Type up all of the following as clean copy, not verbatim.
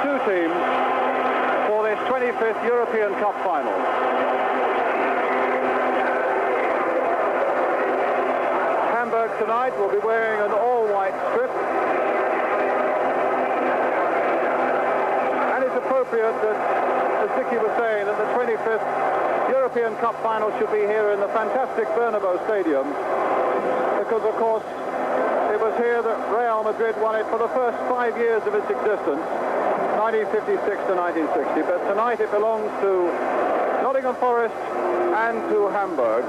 two teams for this 25th European Cup final. Hamburg tonight will be wearing an all-white strip. And it's appropriate that, as Vicky was saying, that the 25th European Cup final should be here in the fantastic Bernabeu Stadium, because, of course, it was here that Real Madrid won it for the first 5 years of its existence, 1956 to 1960. But tonight it belongs to Nottingham Forest and to Hamburg.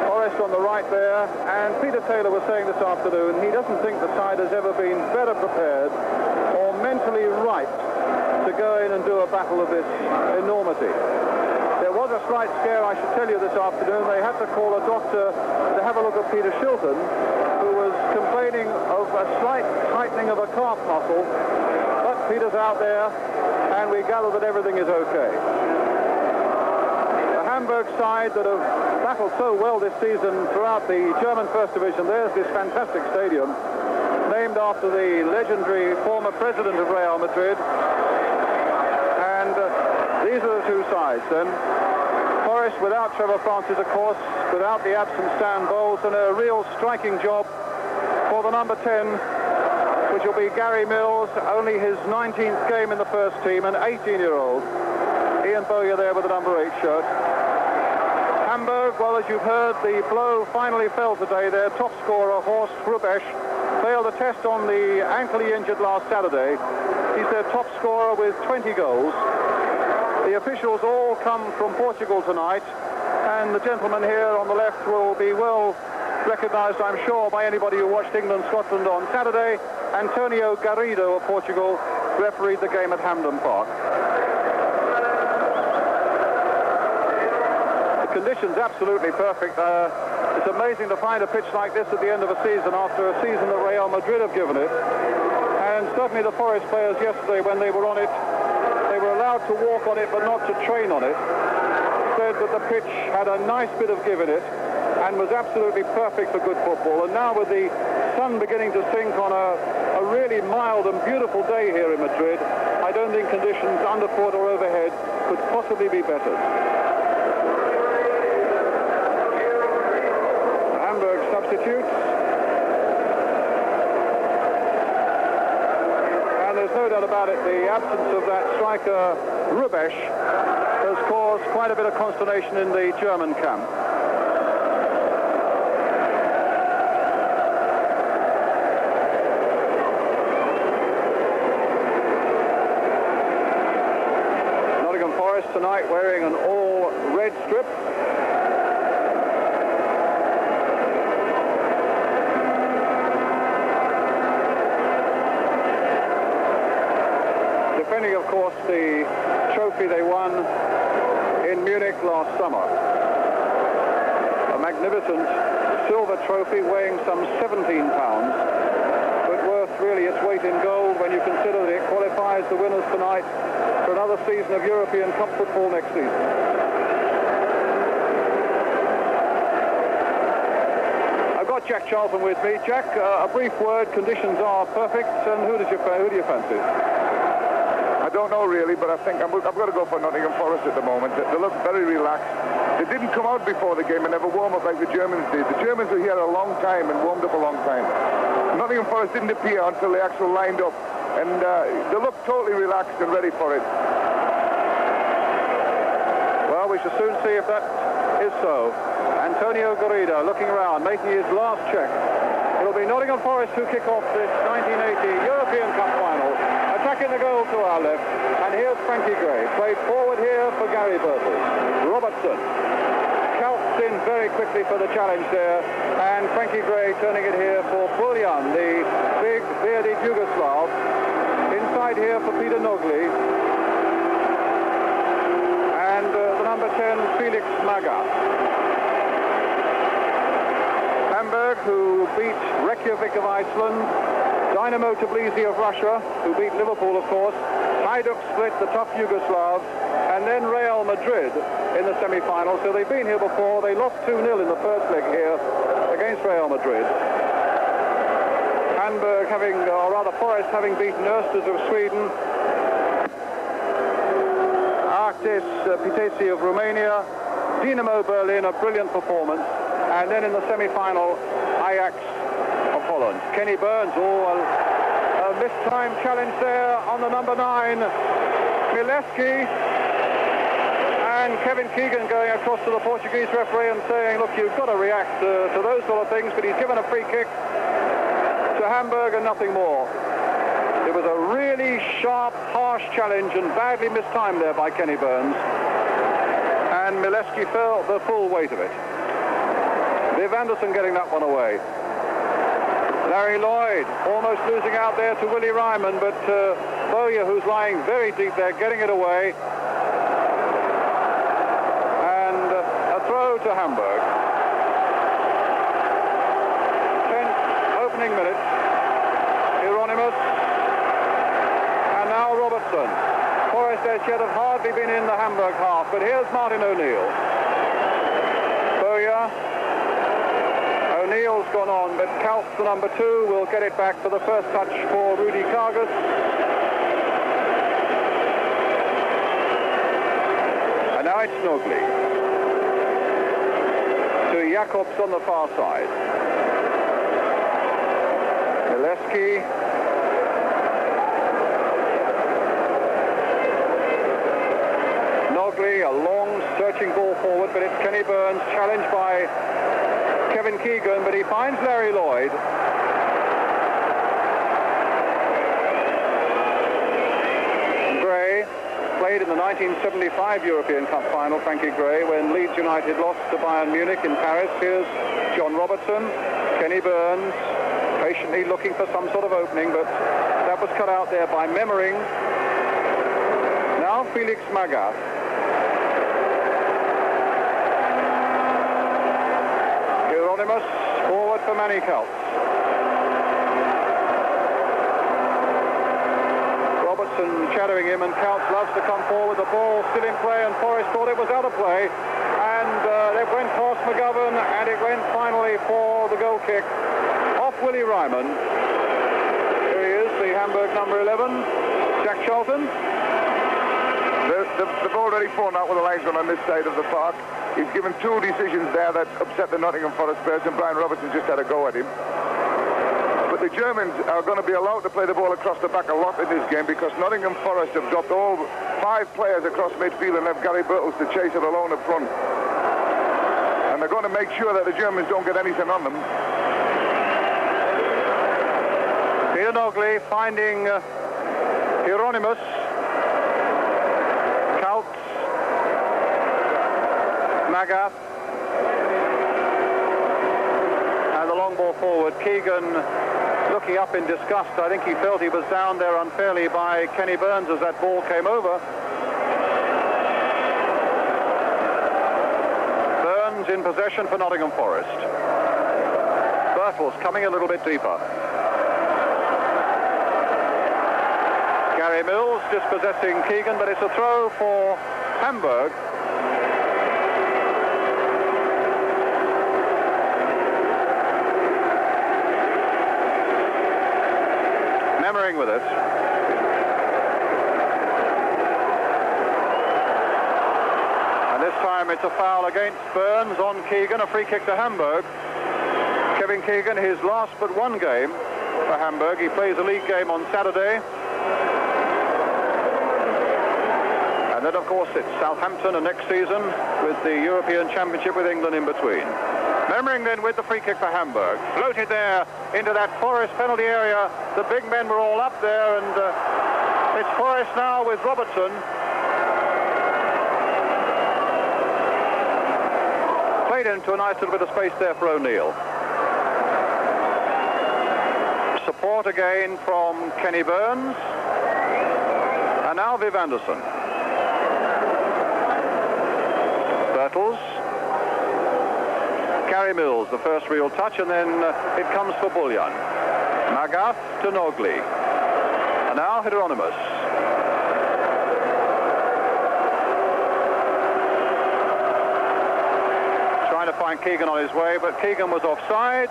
Forest on the right there, and Peter Taylor was saying this afternoon he doesn't think the side has ever been better prepared or mentally ripe to go in and do a battle of this enormity. There was a slight scare, I should tell you, this afternoon. They had to call a doctor to have a look at Peter Shilton, who was complaining of a slight tightening of a calf muscle. But Peter's out there, and we gather that everything is okay. The Hamburg side that have battled so well this season throughout the German First Division, there's this fantastic stadium, named after the legendary former president of Real Madrid. And these are the two sides then. Forest without Trevor Francis, of course, without the absent Stan Bowles, and a real striking job for the number 10, which will be Gary Mills, only his 19th game in the first team, an 18-year-old. Ian Bowyer there with the number 8 shirt. Hamburg, well, as you've heard, the blow finally fell today. Their top scorer, Horst Rubesch, failed the test on the ankle he injured last Saturday. He's their top scorer with 20 goals. The officials all come from Portugal tonight, and the gentleman here on the left will be well recognised, I'm sure, by anybody who watched England-Scotland on Saturday. Antonio Garrido of Portugal refereed the game at Hampden Park. The conditions absolutely perfect. It's amazing to find a pitch like this at the end of a season, after a season that Real Madrid have given it. And certainly the Forest players yesterday, when they were on it, they were allowed to walk on it but not to train on it. Said that the pitch had a nice bit of give in it and was absolutely perfect for good football. And now with the sun beginning to sink on a really mild and beautiful day here in Madrid, I don't think conditions underfoot or overhead could possibly be better. The Hamburg substitutes. There's no doubt about it, the absence of that striker Rubesch has caused quite a bit of consternation in the German camp. Nottingham Forest tonight wearing an all-red strip. Defending, of course, the trophy they won in Munich last summer. A magnificent silver trophy weighing some 17 pounds, but worth really its weight in gold when you consider that it qualifies the winners tonight for another season of European Cup football next season. I've got Jack Charlton with me. Jack, a brief word. Conditions are perfect, and who do you fancy? I don't know really, but I think I've got to go for Nottingham Forest at the moment. They look very relaxed. They didn't come out before the game and never warm up like the Germans did. The Germans were here a long time and warmed up a long time. Nottingham Forest didn't appear until they actually lined up, and they look totally relaxed and ready for it. Well, we shall soon see if that is so. Antonio Garrido looking around, making his last check. It'll be Nottingham Forest who kick off this 1980 European Cup final. Attacking the goal to our left, and here's Frankie Gray. Played forward here for Gary Birtles. Robertson counts in very quickly for the challenge there, and Frankie Gray turning it here for Buljan, the big bearded Yugoslav. Inside here for Peter Nogli, and the number 10, Felix Maga. Hamburg, who beat Reykjavik of Iceland, Dynamo Tbilisi of Russia, who beat Liverpool, of course, Hajduk Split, the tough Yugoslavs, and then Real Madrid in the semi-final. So they've been here before. They lost 2-0 in the first leg here against Real Madrid. Hamburg having, or rather Forest having beaten Östers of Sweden, Arctis Pitesi of Romania, Dynamo Berlin, a brilliant performance, and then in the semi-final, Ajax of Holland. Kenny Burns, a missed-time challenge there on the number 9, Mileski, and Kevin Keegan going across to the Portuguese referee and saying, look, you've got to react to those sort of things, but he's given a free kick to Hamburg and nothing more. It was a really sharp, harsh challenge and badly mistimed there by Kenny Burns. And Mileski felt the full weight of it. Viv Anderson getting that one away. Larry Lloyd almost losing out there to Willie Ryman, but Bowyer, who's lying very deep there, getting it away. And a throw to Hamburg. 10th opening minute. Hieronymus. And now Robertson. Forest as yet have hardly been in the Hamburg half, but here's Martin O'Neill. Bowyer. O'Neill's gone on, but Kaltz, the number 2, will get it back for the first touch for Rudy Kargas. And now it's Nogli. To Jacobs on the far side. Mileski. A long searching ball forward, but it's Kenny Burns challenged by Kevin Keegan, but he finds Larry Lloyd. Gray played in the 1975 European Cup final, Frankie Gray, when Leeds United lost to Bayern Munich in Paris. Here's John Robertson, Kenny Burns, patiently looking for some sort of opening, but that was cut out there by Memmering. Now Felix Magath. Forward for Manny Kaltz. Robertson shadowing him, and Kaltz loves to come forward. The ball still in play, and Forrest thought it was out of play. And it went past McGovern, and it went finally for the goal kick off Willie Ryman. Here he is, the Hamburg number 11, Jack Charlton. They've already fallen out with the lines on this side of the park. He's given 2 decisions there that upset the Nottingham Forest players, and Brian Robertson just had a go at him. But the Germans are going to be allowed to play the ball across the back a lot in this game, because Nottingham Forest have dropped all 5 players across midfield and left Gary Birtles to chase it alone up front. And they're going to make sure that the Germans don't get anything on them. Peter Nogli finding Hieronymus. Kaltz. Magath. And the long ball forward. Keegan looking up in disgust. I think he felt he was down there unfairly by Kenny Burns as that ball came over. Burns in possession for Nottingham Forest. Birtles coming a little bit deeper. Gary Mills dispossessing Keegan, but it's a throw for Hamburg. Memmering with it. And this time it's a foul against Burns on Keegan, a free kick to Hamburg. Kevin Keegan, his last but 1 game for Hamburg. He plays a league game on Saturday. And then, of course, it's Southampton and next season with the European Championship with England in between. Memmering then with the free kick for Hamburg. Floated there into that Forest penalty area. The big men were all up there, and it's Forest now with Robertson. Played into a nice little bit of space there for O'Neill. Support again from Kenny Burns. And now Viv Anderson. Birtles. Gary Mills, the first real touch, and then it comes for Bullion. Magath to Nogli. And now Hieronymus. Trying to find Keegan on his way, but Keegan was offside.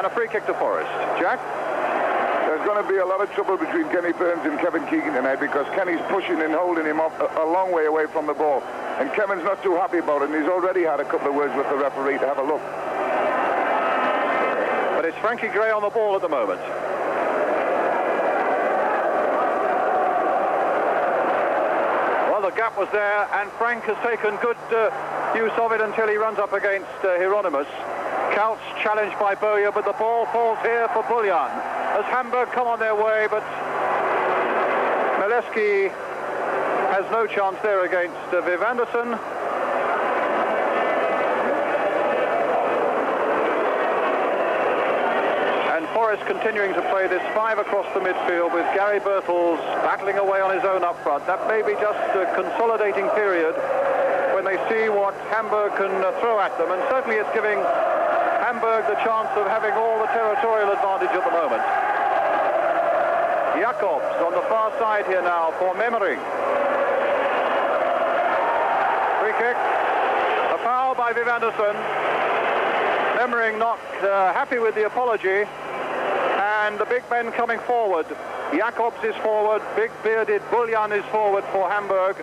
And a free kick to Forest. Jack? There's going to be a lot of trouble between Kenny Burns and Kevin Keegan tonight because Kenny's pushing and holding him up a long way away from the ball. And Kevin's not too happy about it, and he's already had a couple of words with the referee to have a look. But it's Frankie Gray on the ball at the moment. Well, the gap was there, and Frank has taken good use of it until he runs up against Hieronymus. Couch challenged by Bowyer, but the ball falls here for Bullion as Hamburg come on their way, but Mileski has no chance there against Viv Anderson. And Forrest continuing to play this 5 across the midfield with Gary Birtles battling away on his own up front. That may be just a consolidating period when they see what Hamburg can throw at them, and certainly it's giving Hamburg the chance of having all the territorial advantage at the moment. Jacobs on the far side here now for Memmering. Free kick. A foul by Viv Anderson. Memmering not happy with the apology. And the big men coming forward. Jacobs is forward. Big bearded Bullion is forward for Hamburg.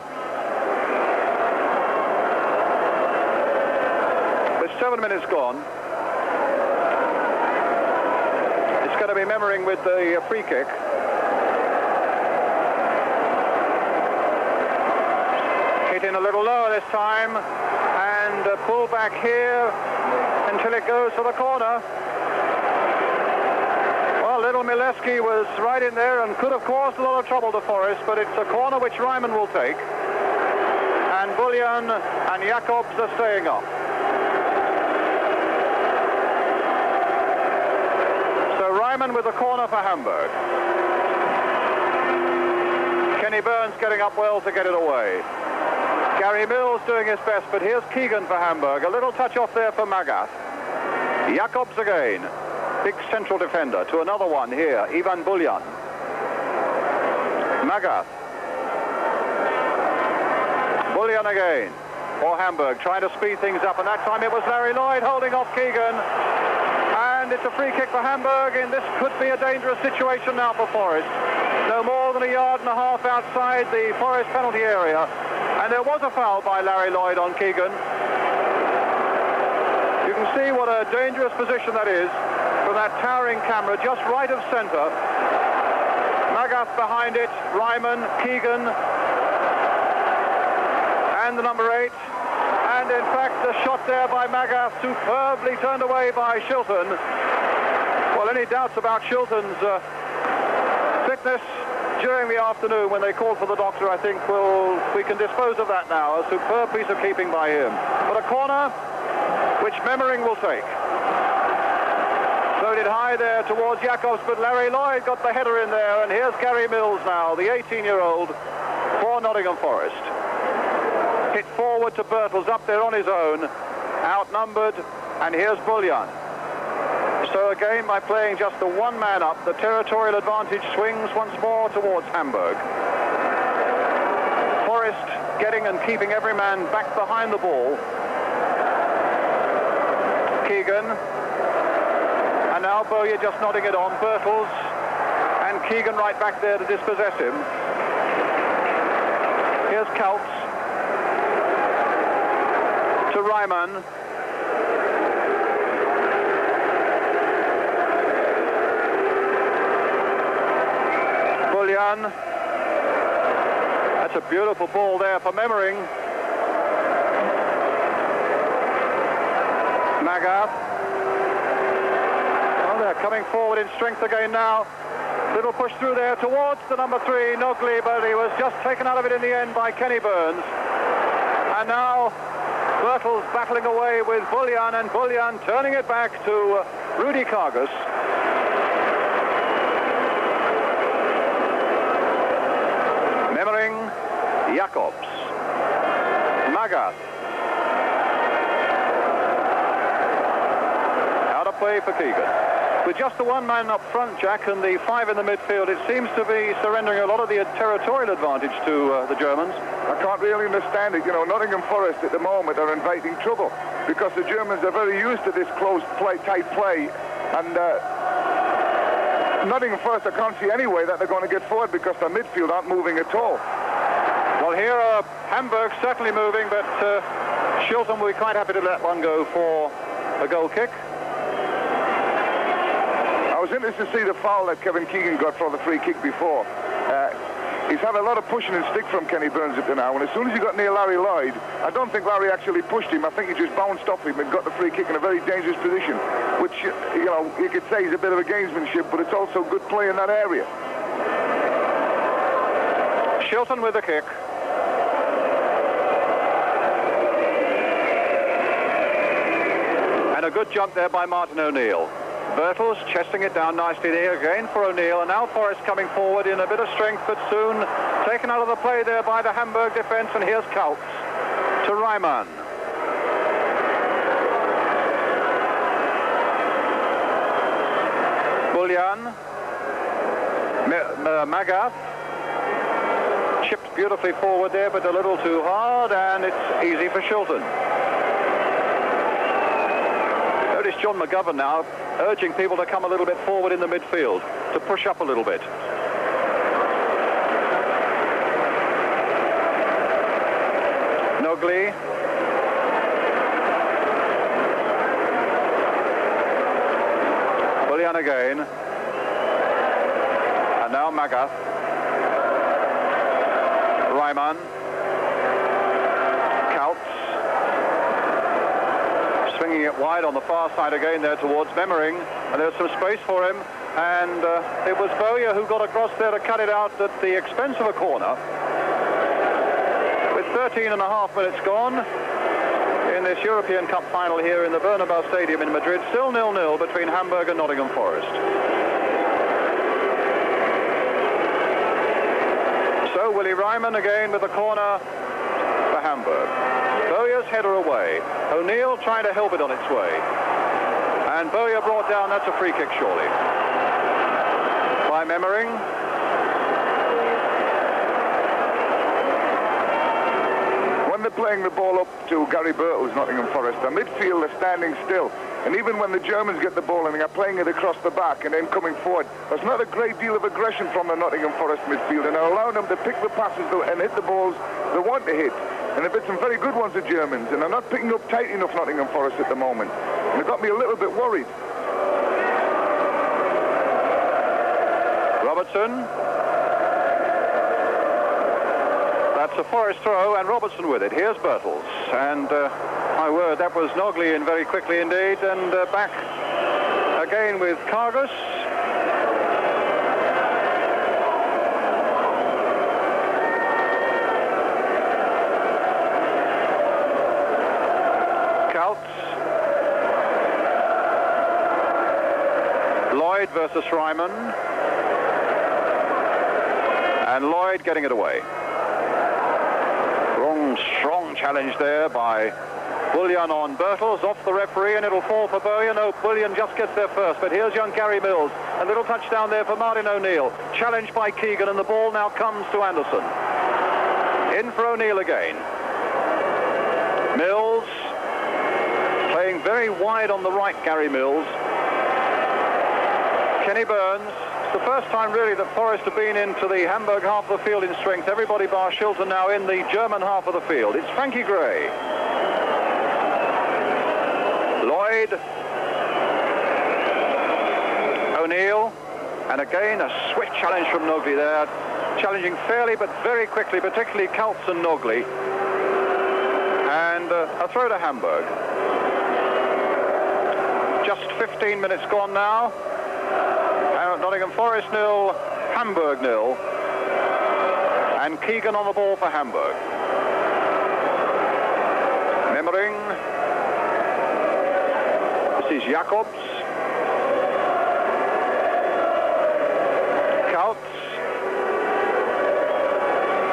With 7 minutes gone. It's going to be Memmering with the free kick. Hit in a little lower this time, and pull back here until it goes for the corner. Well, little Mileski was right in there and could have caused a lot of trouble to Forrest, but it's a corner which Ryman will take. And Bullion and Jacobs are staying up. So Ryman with the corner for Hamburg. Kenny Burns getting up well to get it away. Gary Mills doing his best, but here's Keegan for Hamburg. A little touch off there for Magath. Jacobs again. Big central defender to another one here, Ivan Bullion. Magath. Bullion again for Hamburg, trying to speed things up, and that time it was Larry Lloyd holding off Keegan. And it's a free kick for Hamburg, and this could be a dangerous situation now for Forrest. No more than 1.5 yards outside the Forest penalty area. And there was a foul by Larry Lloyd on Keegan. You can see what a dangerous position that is from that towering camera, just right of centre. Magath behind it, Ryman, Keegan, and the number 8. And in fact, the shot there by Magath, superbly turned away by Shilton. Well, any doubts about Shilton's fitness during the afternoon when they called for the doctor, I think we can dispose of that now. A superb piece of keeping by him. But a corner which Memmering will take. Loaded high there towards Jacobs, but Larry Lloyd got the header in there, and here's Gary Mills now, the 18-year-old for Nottingham Forest. Hit forward to Birtles up there on his own, outnumbered, and here's Bullion. So again, by playing just the one man up, the territorial advantage swings once more towards Hamburg. Forrest getting and keeping every man back behind the ball. Keegan. And now Bowyer just nodding it on. Birtles and Keegan right back there to dispossess him. Here's Kaltz. To Ryman. Bullion. That's a beautiful ball there for Memmering. Magath. Well, they're coming forward in strength again now. Little push through there towards the number 3, Nogli, but he was just taken out of it in the end by Kenny Burns. And now Birtles battling away with Bullion, and Bullion turning it back to Rudy Kargus. Memmering, Jacobs, Magath. Out of play for Keegan. With just the one man up front, Jack, and the 5 in the midfield, it seems to be surrendering a lot of the territorial advantage to the Germans. I can't really understand it. You know, Nottingham Forest at the moment are inviting trouble because the Germans are very used to this close play, tight play, And Nottingham Forest, I can't see any way that they're going to get forward because their midfield aren't moving at all. Well, here Hamburg certainly moving, but Shilton will be quite happy to let one go for a goal kick. I was interested to see the foul that Kevin Keegan got for the free kick before. He's had a lot of pushing and stick from Kenny Burns up to now, and as soon as he got near Larry Lloyd, I don't think Larry actually pushed him. I think he just bounced off him and got the free kick in a very dangerous position, which, you know, you could say is a bit of a gamesmanship, but it's also good play in that area. Shilton with the kick. And a good jump there by Martin O'Neill. Birtles chesting it down nicely there again for O'Neill, and now Forrest coming forward in a bit of strength, but soon taken out of the play there by the Hamburg defence, and here's Kautz to Ryman. Bullion, Magath, chipped beautifully forward there, but a little too hard, and it's easy for Shilton. Notice John McGovern now urging people to come a little bit forward in the midfield, to push up a little bit. Nogli. Bullion again. And now Magath. Ryman. Swinging it wide on the far side again there towards Memmering, and there's some space for him, and it was Bowyer who got across there to cut it out at the expense of a corner. With 13.5 minutes gone in this European Cup final here in the Bernabeu Stadium in Madrid, still 0-0 between Hamburg and Nottingham Forest. So Willie Ryman again with the corner for Hamburg. Bowyer's header away. O'Neill trying to help it on its way. And Bowyer brought down, that's a free kick surely. By Memmering. When they're playing the ball up to Gary Birtles, Nottingham Forest, the midfield are standing still. And even when the Germans get the ball and they're playing it across the back and then coming forward, there's not a great deal of aggression from the Nottingham Forest midfield, and they're allowing them to pick the passes and hit the balls they want to hit. And they've hit some very good ones, the Germans, and they're not picking up tight enough, Nottingham Forest, at the moment. And it got me a little bit worried. Robertson. That's a Forest throw, and Robertson with it. Here's Birtles, and my word, that was Nogli in very quickly indeed, and back again with Kargus. Lloyd versus Ryman, and Lloyd getting it away. Strong challenge there by Bullion on Birtles, off the referee, and it'll fall for Bowyer. No, Bullion just gets there first, but here's young Gary Mills. A little touchdown there for Martin O'Neill. Challenged by Keegan, and the ball now comes to Anderson. In for O'Neill again. Mills playing very wide on the right, Gary Mills. Kenny Burns. It's the first time really that Forest have been into the Hamburg half of the field in strength. Everybody bar Shilton now in the German half of the field. It's Frankie Gray. Lloyd. O'Neill. And again a swift challenge from Nogli there. Challenging fairly but very quickly, particularly Kautz and Nogli. And a throw to Hamburg. Just 15 minutes gone now. Nottingham Forest 0, Hamburg 0, and Keegan on the ball for Hamburg. Memmering. This is Jacobs. Kautz.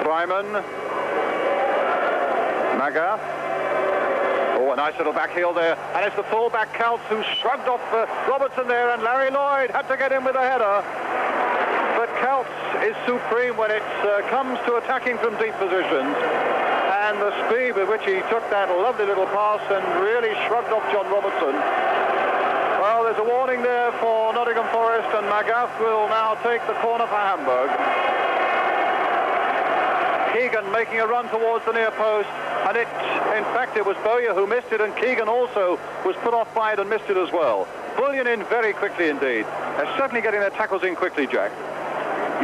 Ryman. Magath. Oh, a nice little back heel there, and it's the full-back Kautz who shrugged off Robertson there, and Larry Lloyd had to get in with a header. But Kautz is supreme when it comes to attacking from deep positions, and the speed with which he took that lovely little pass and really shrugged off John Robertson. Well, there's There's a warning there for Nottingham Forest, and Magath will now take the corner for Hamburg. Keegan making a run towards the near post, and in fact it was Bowyer who missed it, and Keegan also was put off by it and missed it as well. Bullion in very quickly indeed. They're certainly getting their tackles in quickly, Jack.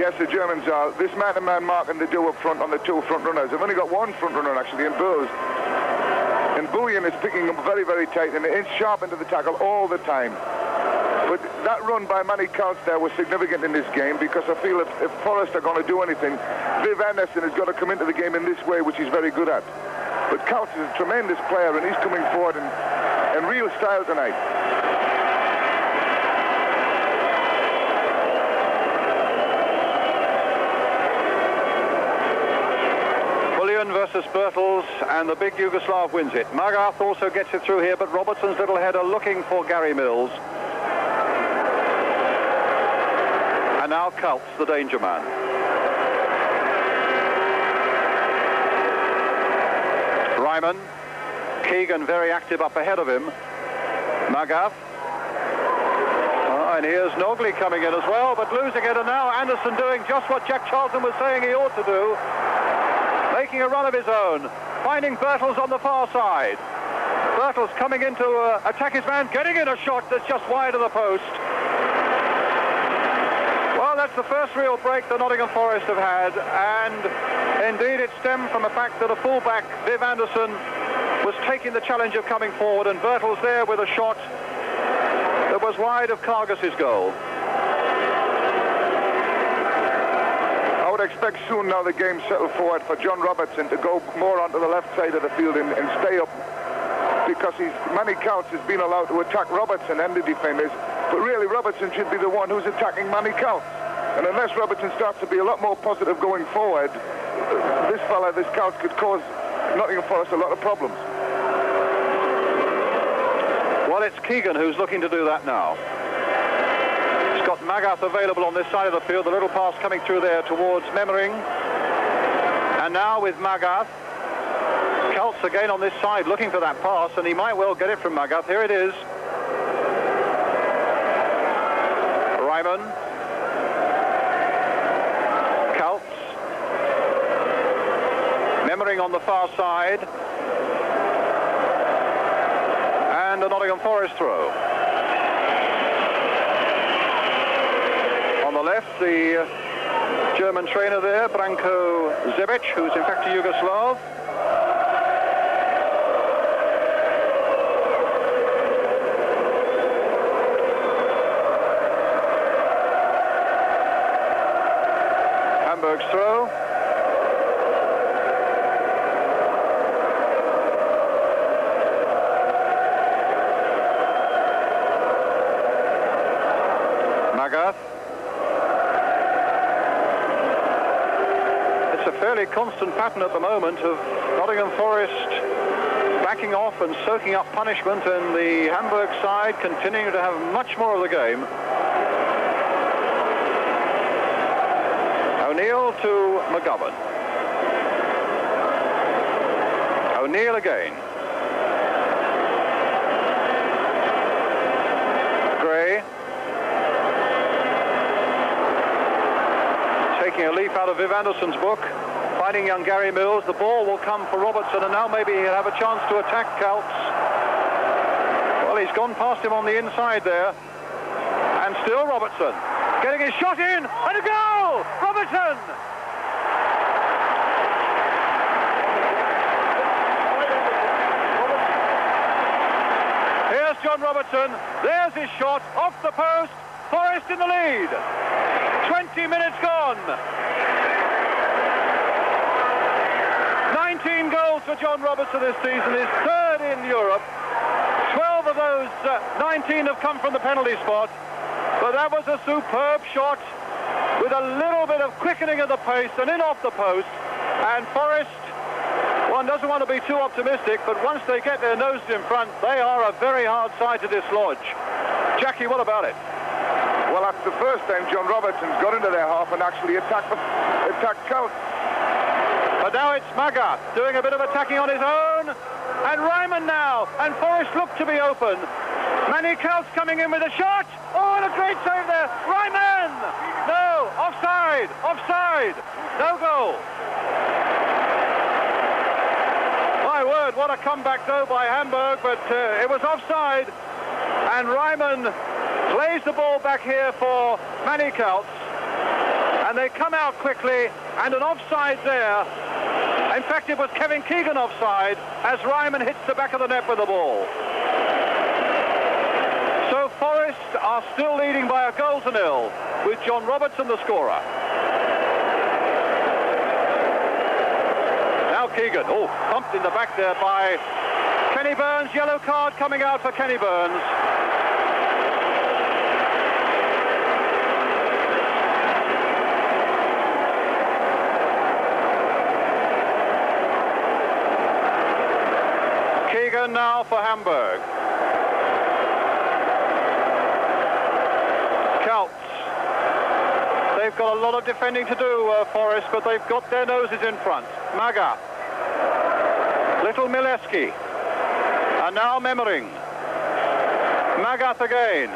Yes, the Germans are. This man-to-man marking they do up front on the two front runners. They've only got one front runner actually in Burrows. And Bullion is picking them very, very tight, and it's sharp into the tackle all the time. But that run by Manny Counts there was significant in this game, because I feel if Forest are going to do anything, Viv Anderson has got to come into the game in this way, which he's very good at. But Counts is a tremendous player, and he's coming forward in real style tonight. Versus Bertels, and the big Yugoslav wins it. Magath also gets it through here, but Robertson's little header looking for Gary Mills. And now Kaltz, the danger man. Ryman. Keegan very active up ahead of him. Magath. And here's Nogley coming in as well, but losing it, and now Anderson doing just what Jack Charlton was saying he ought to do. Making a run of his own, finding Bertels on the far side. Bertels coming in to attack his man, getting in a shot that's just wide of the post. Well, that's the first real break the Nottingham Forest have had, and indeed it stemmed from the fact that a fullback, Viv Anderson, was taking the challenge of coming forward, and Bertels there with a shot that was wide of Cargus's goal. I would expect soon now the game settle forward for John Robertson to go more onto the left side of the field and stay up, because Manny Counts has been allowed to attack Robertson and the defenders, but really Robertson should be the one who's attacking Manny Counts. And unless Robertson starts to be a lot more positive going forward, this Counts could cause Nottingham Forest a lot of problems. Well, it's Keegan who's looking to do that now. Got Magath available on this side of the field. The little pass coming through there towards Memmering. And now with Magath. Kaltz again on this side looking for that pass, and he might well get it from Magath. Here it is. Ryman. Kaltz. Memmering on the far side. And a Nottingham Forest throw. Left, the German trainer there, Branko Zebic, who's in fact a Yugoslav. Hamburg's throw. Magath. Fairly constant pattern at the moment of Nottingham Forest backing off and soaking up punishment, and the Hamburg side continuing to have much more of the game. O'Neill to McGovern. O'Neill again. Gray. Taking a leaf out of Viv Anderson's book. Finding young Gary Mills. The ball will come for Robertson, and now maybe he'll have a chance to attack Kaltz. Well, he's gone past him on the inside there. And still Robertson. Getting his shot in, and a goal! Robertson! Here's John Robertson. There's his shot, off the post. Forest in the lead. 20 minutes gone. 19 goals for John Robertson this season, his third in Europe. 12 of those 19 have come from the penalty spot. But that was a superb shot with a little bit of quickening of the pace and in off the post. And Forest, one doesn't want to be too optimistic, but once they get their nose in front, they are a very hard side to dislodge. Jackie, what about it? Well, that's the first time John Robertson's got into their half and actually attacked Kaltz. But now it's Magath doing a bit of attacking on his own. And Ryman now. And Forest look to be open. Manny Celts coming in with a shot. Oh, and a great save there. Ryman! No, offside, offside. No goal. My word, what a comeback though by Hamburg, but it was offside. And Ryman plays the ball back here for Manny Celts. And they come out quickly, and an offside there. In fact, it was Kevin Keegan offside as Ryman hits the back of the net with the ball. So Forest are still leading by 1-0 with John Robertson the scorer. Now Keegan, pumped in the back there by Kenny Burns. Yellow card coming out for Kenny Burns. Keegan now for Hamburg. Celts. They've got a lot of defending to do, Forest, but they've got their noses in front. Maga. Little Mileski. And now Memmering. Magath again.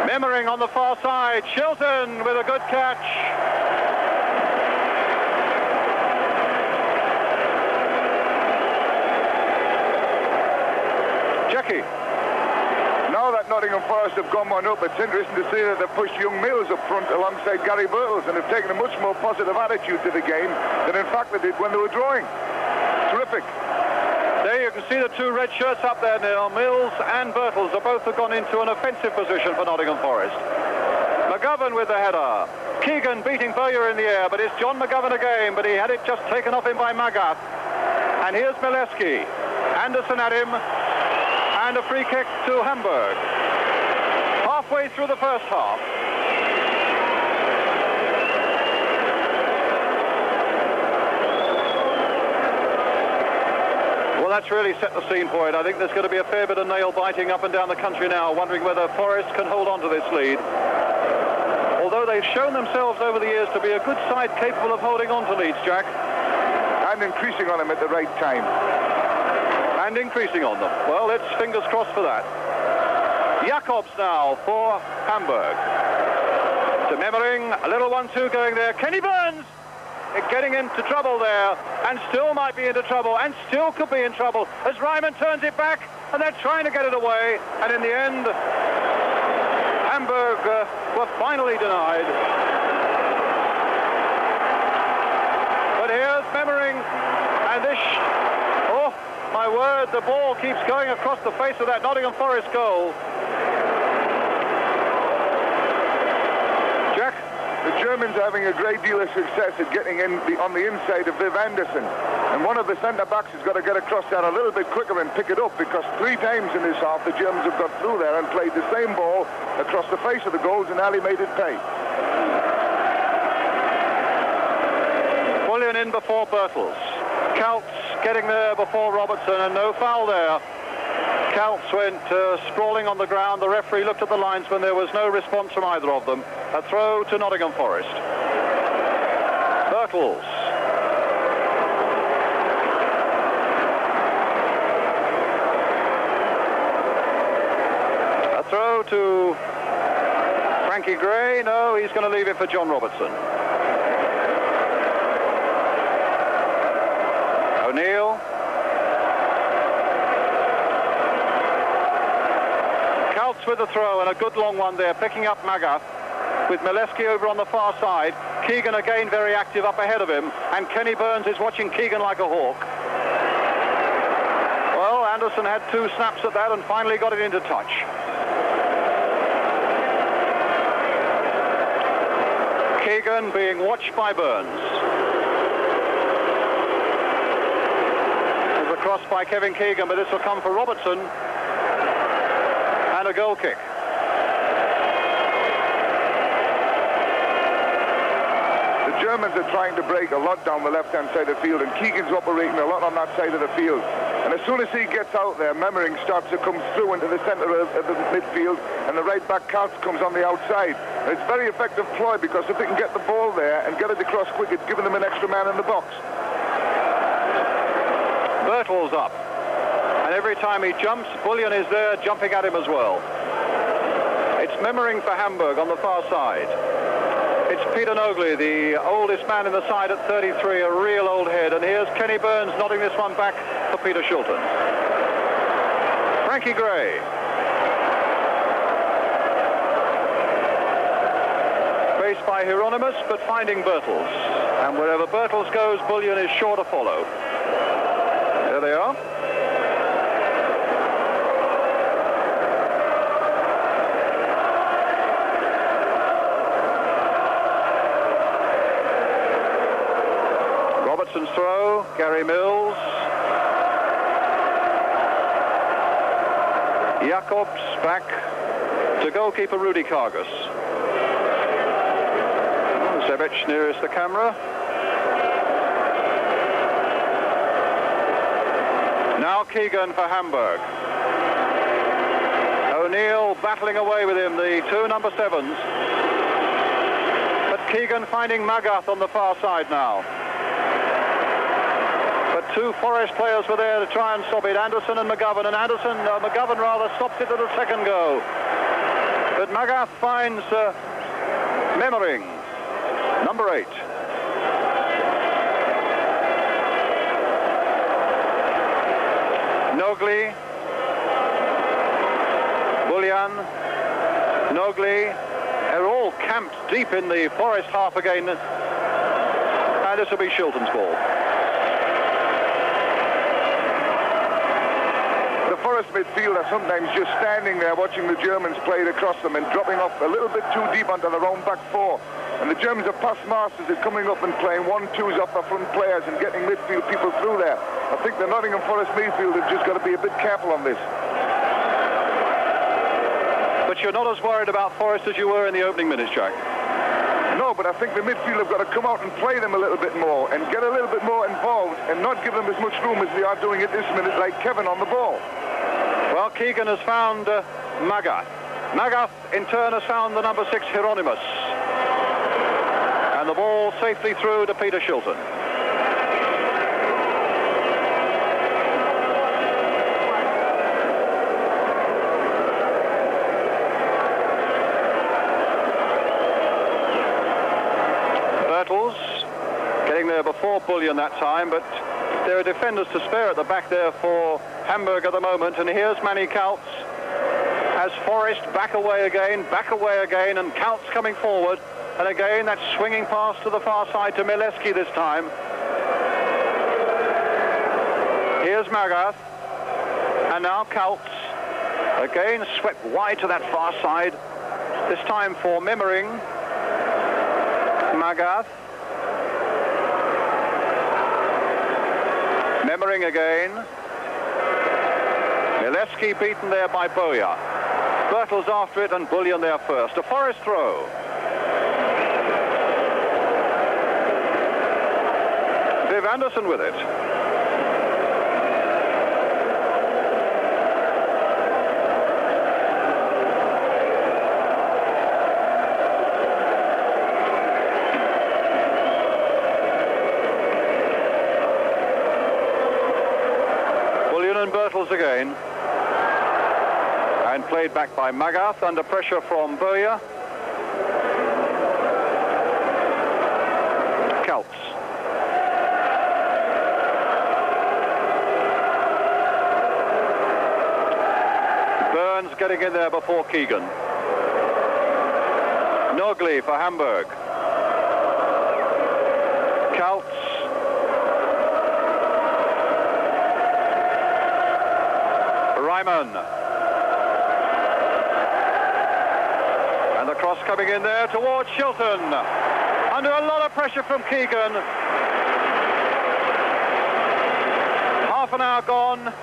Memmering on the far side. Shilton with a good catch. Jackie. Now that Nottingham Forest have gone one up, it's interesting to see that they've pushed young Mills up front alongside Gary Birtles and have taken a much more positive attitude to the game than in fact they did when they were drawing. Terrific. There you can see the two red shirts up there now. Mills and Birtles have both gone into an offensive position for Nottingham Forest. McGovern with the header. Keegan beating Bowyer in the air, but it's John McGovern again, but he had it just taken off him by Magath. And here's Mileski. Anderson at him. And a free kick to Hamburg. Halfway through the first half. Well, that's really set the scene for it. I think there's going to be a fair bit of nail-biting up and down the country now, wondering whether Forest can hold on to this lead. Although they've shown themselves over the years to be a good side capable of holding on to leads, Jack. And increasing on them at the right time. And increasing on them. Well, let's fingers crossed for that. Jacobs now for Hamburg. To Memmering, a little 1-2 going there. Kenny Burns getting into trouble there, and still might be into trouble, and still could be in trouble as Ryman turns it back, and they're trying to get it away, and in the end, Hamburg were finally denied. But here's Memmering, and this... My word, the ball keeps going across the face of that Nottingham Forest goal. Jack? The Germans are having a great deal of success at getting in on the inside of Viv Anderson. And one of the centre-backs has got to get across there a little bit quicker and pick it up, because 3 times in this half the Germans have got through there and played the same ball across the face of the goals and Ali made it pay. Bullion in before Birtles. Celts getting there before Robertson, and no foul there. Celts went sprawling on the ground. The referee looked at the lines when there was no response from either of them. A throw to Nottingham Forest. Birtles. A throw to Frankie Gray. No, he's going to leave it for John Robertson. O'Neill. Celts with the throw, and a good long one there, picking up Magath with Mileski over on the far side. Keegan again very active up ahead of him, and Kenny Burns is watching Keegan like a hawk. Well, Anderson had 2 snaps at that and finally got it into touch. Keegan being watched by Burns. Cross by Kevin Keegan, but this will come for Robertson, and a goal kick. The Germans are trying to break a lot down the left-hand side of the field, and Keegan's operating a lot on that side of the field. And as soon as he gets out there, Memmering starts to come through into the centre of the midfield, and the right-back Celts comes on the outside. And it's a very effective ploy, because if they can get the ball there and get it across quick, it's giving them an extra man in the box. Birtles up, and every time he jumps, Bullion is there jumping at him as well. It's Memmering for Hamburg on the far side. It's Peter Nogley, the oldest man in the side at 33, a real old head. And here's Kenny Burns nodding this one back for Peter Shilton. Frankie Gray. Faced by Hieronymus, but finding Bertels. And wherever Bertels goes, Bullion is sure to follow. There they are. Robertson's throw, Gary Mills. Jacobs back to goalkeeper Rudy Kargas. Sevic nearest the camera. Now Keegan for Hamburg. O'Neill battling away with him, the two number 7s. But Keegan finding Magath on the far side now. But two Forest players were there to try and stop it, Anderson and McGovern. And McGovern rather stops it at the second go. But Magath finds Memmering, number 8. Nogley, Bullion, Nogley, they're all camped deep in the Forest half again. And this will be Shilton's ball. The Forest midfield are sometimes just standing there watching the Germans play it across them and dropping off a little bit too deep onto their own back four. And the Germans are past masters at coming up and playing 1-2s off their front players and getting midfield people through there. I think the Nottingham Forest midfield have just got to be a bit careful on this. But you're not as worried about Forest as you were in the opening minutes, Jack. No, but I think the midfield have got to come out and play them a little bit more and get a little bit more involved and not give them as much room as they are doing at this minute, like Kevin on the ball. Well, Keegan has found Magath. Magath, in turn, has found the number 6, Hieronymus. And the ball safely through to Peter Shilton. Bertels getting there before Bullion that time, but there are defenders to spare at the back there for Hamburg at the moment. And here's Manny Kautz as Forest back away again, and Kautz coming forward. And again, that swinging pass to the far side to Mileski this time. Here's Magath. And now Kautz. Again, swept wide to that far side. This time for Memmering. Magath. Memmering again. Mileski beaten there by Boya. Bertels after it and Bullion there first. A Forest throw. Viv Anderson with it. Bullion and Bertels again. And played back by Magath under pressure from Boya. Kautz. Burns getting in there before Keegan. Nogley for Hamburg. Kautz. Ryman. And the cross coming in there towards Shilton. Under a lot of pressure from Keegan. Half an hour gone.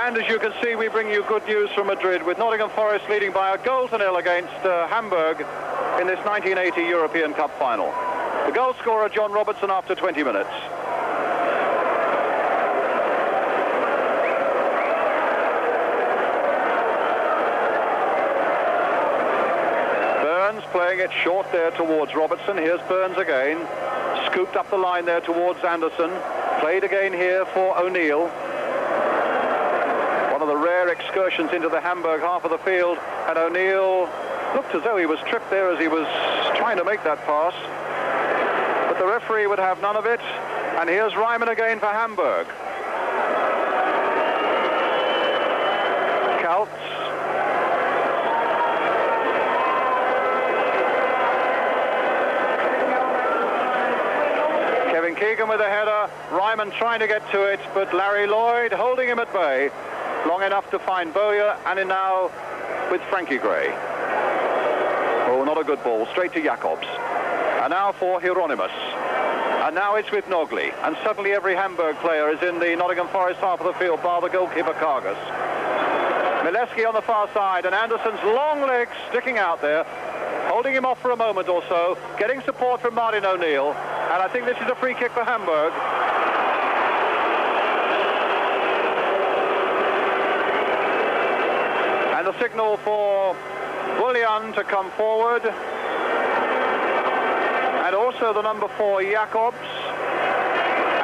And as you can see, we bring you good news from Madrid, with Nottingham Forest leading by 1-0 against Hamburg in this 1980 European Cup final. The goal scorer, John Robertson, after 20 minutes. Burns playing it short there towards Robertson. Here's Burns again. Scooped up the line there towards Anderson. Played again here for O'Neill. their excursions into the Hamburg half of the field, and O'Neill looked as though he was tripped there as he was trying to make that pass. But the referee would have none of it, and here's Ryman again for Hamburg. Counts. Keegan with a header, Ryman trying to get to it, but Larry Lloyd holding him at bay long enough to find Bowyer, and now with Frankie Gray. Oh, not a good ball, straight to Jacobs. And now for Hieronymus. And now it's with Nogli, and suddenly every Hamburg player is in the Nottingham Forest half of the field, bar the goalkeeper Kargas. Mileski on the far side, and Anderson's long legs sticking out there, holding him off for a moment or so, getting support from Martin O'Neill, and I think this is a free kick for Hamburg. And the signal for Bullion to come forward, and also the number 4 Jacobs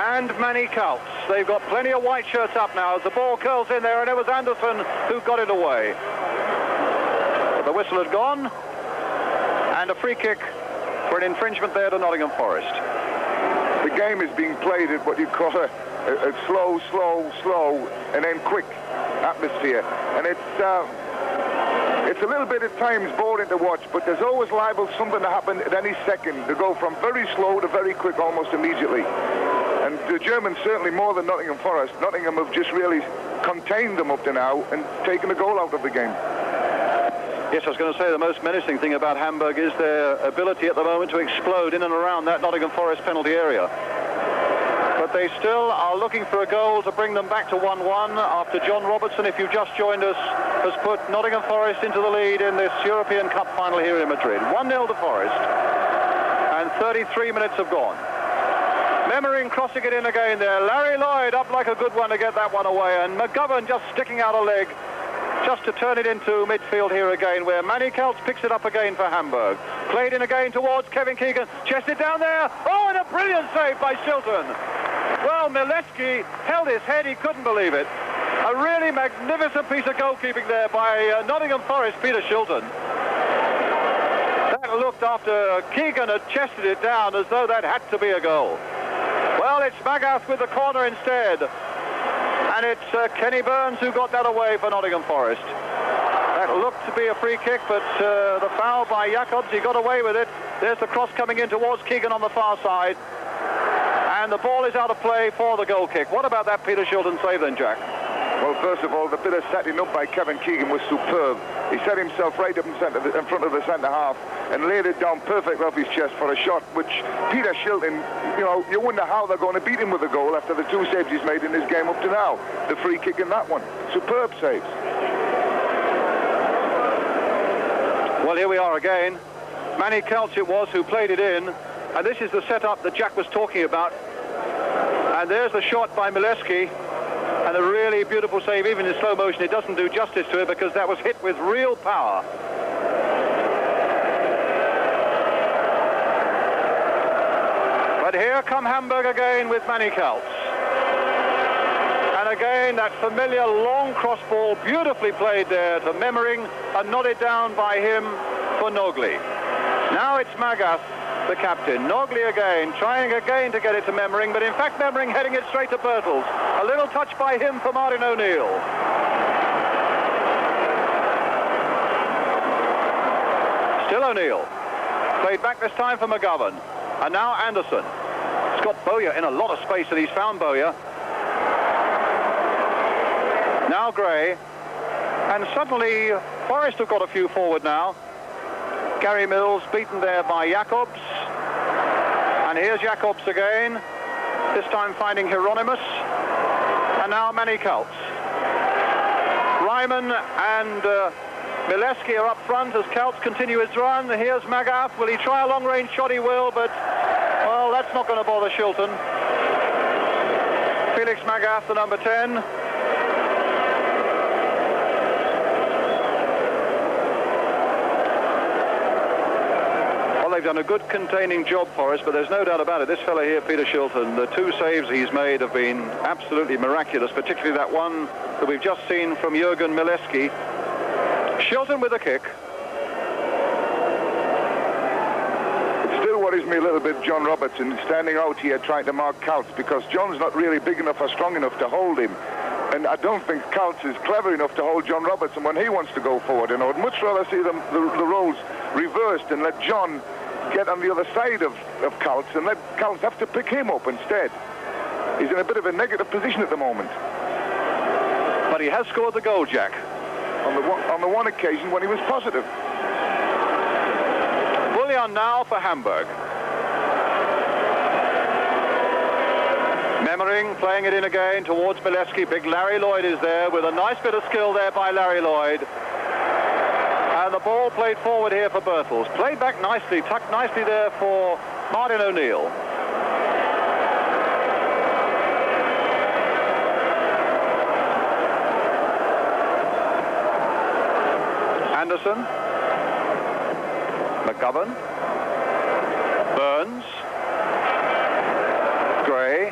and Manny Kaltz. They've got plenty of white shirts up now as the ball curls in there, and it was Anderson who got it away. But the whistle had gone, and a free kick for an infringement there to Nottingham Forest. The game is being played at what you call a slow, and then quick atmosphere. And it's a little bit at times boring to watch, but there's always liable something to happen at any second, to go from very slow to very quick almost immediately. And the Germans, certainly more than Nottingham Forest, Nottingham have just really contained them up to now and taken a goal out of the game. Yes, I was going to say the most menacing thing about Hamburg is their ability at the moment to explode in and around that Nottingham Forest penalty area. But they still are looking for a goal to bring them back to 1-1 after John Robertson, if you've just joined us, has put Nottingham Forest into the lead in this European Cup final here in Madrid. 1-0 to Forest, and 33 minutes have gone. Memmering crossing it in again there. Larry Lloyd up like a good one to get that one away, and McGovern just sticking out a leg just to turn it into midfield here again, where Manny Kaltz picks it up again for Hamburg. Played in again towards Kevin Keegan. Chested down there. Oh, and a brilliant save by Shilton. Well, Mileski held his head. He couldn't believe it. A really magnificent piece of goalkeeping there by Nottingham Forest, Peter Shilton. That looked, after Keegan had chested it down, as though that had to be a goal. Well, it's Magath with the corner instead. And it's Kenny Burns who got that away for Nottingham Forest. That looked to be a free kick, but the foul by Jacobs, he got away with it. There's the cross coming in towards Keegan on the far side. And the ball is out of play for the goal kick. What about that Peter Shilton save then, Jack? Well, first of all, the bit of setting up by Kevin Keegan was superb. He set himself right up in front of the centre half and laid it down perfectly off his chest for a shot, which Peter Shilton, you wonder how they're going to beat him with a goal after the 2 saves he's made in this game up to now. The free kick in that one. Superb saves. Well, here we are again. Manny Kaltz it was who played it in, and this is the setup that Jack was talking about. And there's the shot by Mileski, and a really beautiful save. Even in slow motion, it doesn't do justice to it because that was hit with real power. But here come Hamburg again with Manny Kaltz. And again, that familiar long cross ball, beautifully played there to Memmering, and nodded down by him for Nogli. Now it's Magath, the captain. Nogli again, trying again to get it to Memmering, but in fact Memmering heading it straight to Birtles. A little touch by him for Martin O'Neill. Still O'Neill. Played back this time for McGovern. And now Anderson. He's got Bowyer in a lot of space, and he's found Bowyer. Now Gray. And suddenly Forest have got a few forward now. Gary Mills beaten there by Jacobs. And here's Jacobs again, this time finding Hieronymus. And now Manny Kaltz. Ryman and Mileski are up front as Kaltz continue his run. Here's Magath. Will he try a long-range shot? He will, but, well, that's not going to bother Shilton. Felix Magath, the number 10. they've done a good containing job for us, but there's no doubt about it. This fellow here, Peter Shilton, the 2 saves he's made have been absolutely miraculous, particularly that one that we've just seen from Jurgen Mileski. Shilton with a kick. It still worries me a little bit, John Robertson standing out here trying to mark Counts, because John's not really big enough or strong enough to hold him. And I don't think Counts is clever enough to hold John Robertson when he wants to go forward. And I would much rather see the roles reversed and let John get on the other side of Counts and let Counts have to pick him up instead. He's in a bit of a negative position at the moment. But he has scored the goal, Jack. On the one occasion when he was positive. Bullion now for Hamburg. Memmering playing it in again towards Mileski. Big Larry Lloyd is there with a nice bit of skill there by Larry Lloyd. And the ball played forward here for Birtles. Played back nicely, tucked nicely there for Martin O'Neill. Anderson. McGovern. Burns. Gray.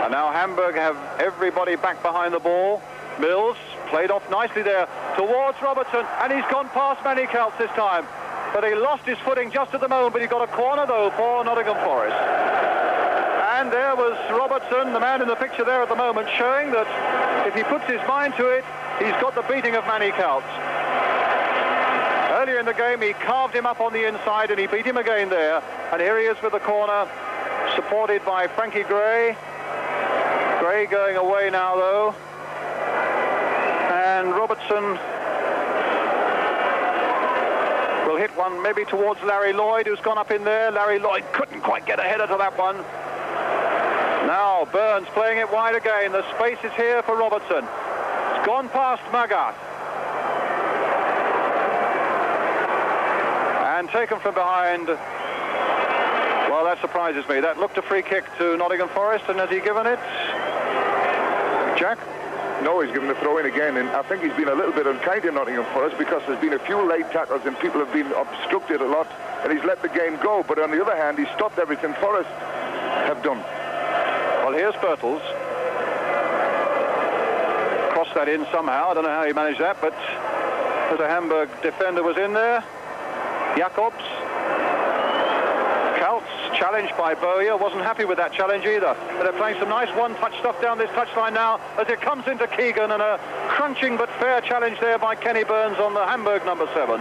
And now Hamburg have everybody back behind the ball. Mills played off nicely there towards Robertson, and he's gone past Manny Counts this time. But he lost his footing just at the moment, but he got a corner, though, for Nottingham Forest. And there was Robertson, the man in the picture there at the moment, showing that if he puts his mind to it, he's got the beating of Manny Counts. Earlier in the game, he carved him up on the inside, and he beat him again there. And here he is with the corner, supported by Frankie Gray. Gray going away now, though. And Robertson will hit one maybe towards Larry Lloyd, who's gone up in there. Larry Lloyd couldn't quite get a header to that one. Now Burns playing it wide again. The space is here for Robertson. It's gone past Magath. And taken from behind. Well, that surprises me. That looked a free kick to Nottingham Forest, and has he given it? Jack? No, he's given the throw in again, and I think he's been a little bit unkind to Nottingham Forest because there's been a few late tackles and people have been obstructed a lot, and he's let the game go. But on the other hand, he's stopped everything Forest have done. Well, here's Birtles. Crossed that in somehow. I don't know how he managed that, but as a Hamburg defender was in there. Jacobs. Counts, challenged by Bowyer, wasn't happy with that challenge either. But they're playing some nice one-touch stuff down this touchline now as it comes into Keegan, and a crunching but fair challenge there by Kenny Burns on the Hamburg number 7.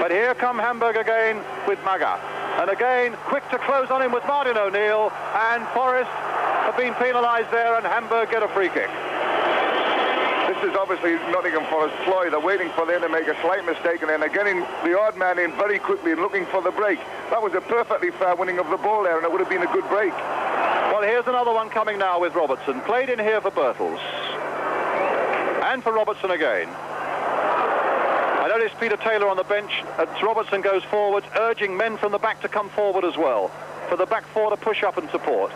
But here come Hamburg again with Magath. And again, quick to close on him with Martin O'Neill, and Forest have been penalised there, and Hamburg get a free kick. This is obviously Nottingham Forest ploy. They're waiting for them to make a slight mistake, and then they're getting the odd man in very quickly and looking for the break. That was a perfectly fair winning of the ball there, and it would have been a good break. Well, here's another one coming now with Robertson. Played in here for Birtles. And for Robertson again. I noticed Peter Taylor on the bench as Robertson goes forward, urging men from the back to come forward as well, for the back four to push up and support.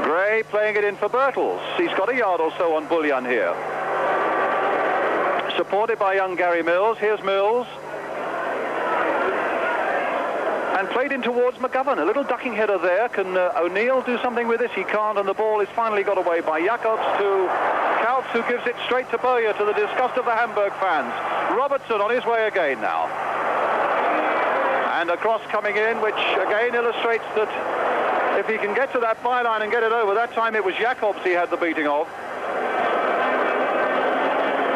Gray playing it in for Birtles. He's got a yard or so on Bullion here. Supported by young Gary Mills. Here's Mills. And played in towards McGovern. A little ducking header there. Can O'Neill do something with this? He can't, and the ball is finally got away by Jacobs to Counts, who gives it straight to Bowyer, to the disgust of the Hamburg fans. Robertson on his way again now. And a cross coming in, which again illustrates that if he can get to that byline and get it over, that time it was Jacobs he had the beating of.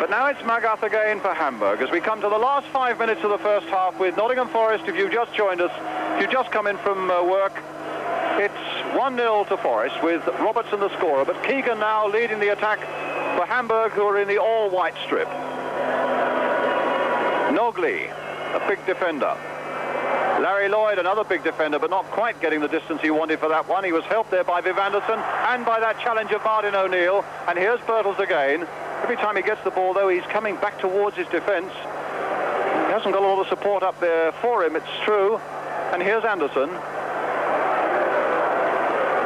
But now it's Magath again for Hamburg as we come to the last 5 minutes of the first half with Nottingham Forest. If you've just joined us, if you've just come in from work, it's 1-0 to Forest with Robertson the scorer. But Keegan now leading the attack for Hamburg, who are in the all-white strip. Nogli, a big defender. Larry Lloyd, another big defender, but not quite getting the distance he wanted for that one. He was helped there by Viv Anderson and by that challenge of Martin O'Neill. And here's Birtles again. Every time he gets the ball, though, he's coming back towards his defence. He hasn't got a lot of support up there for him, it's true. And here's Anderson.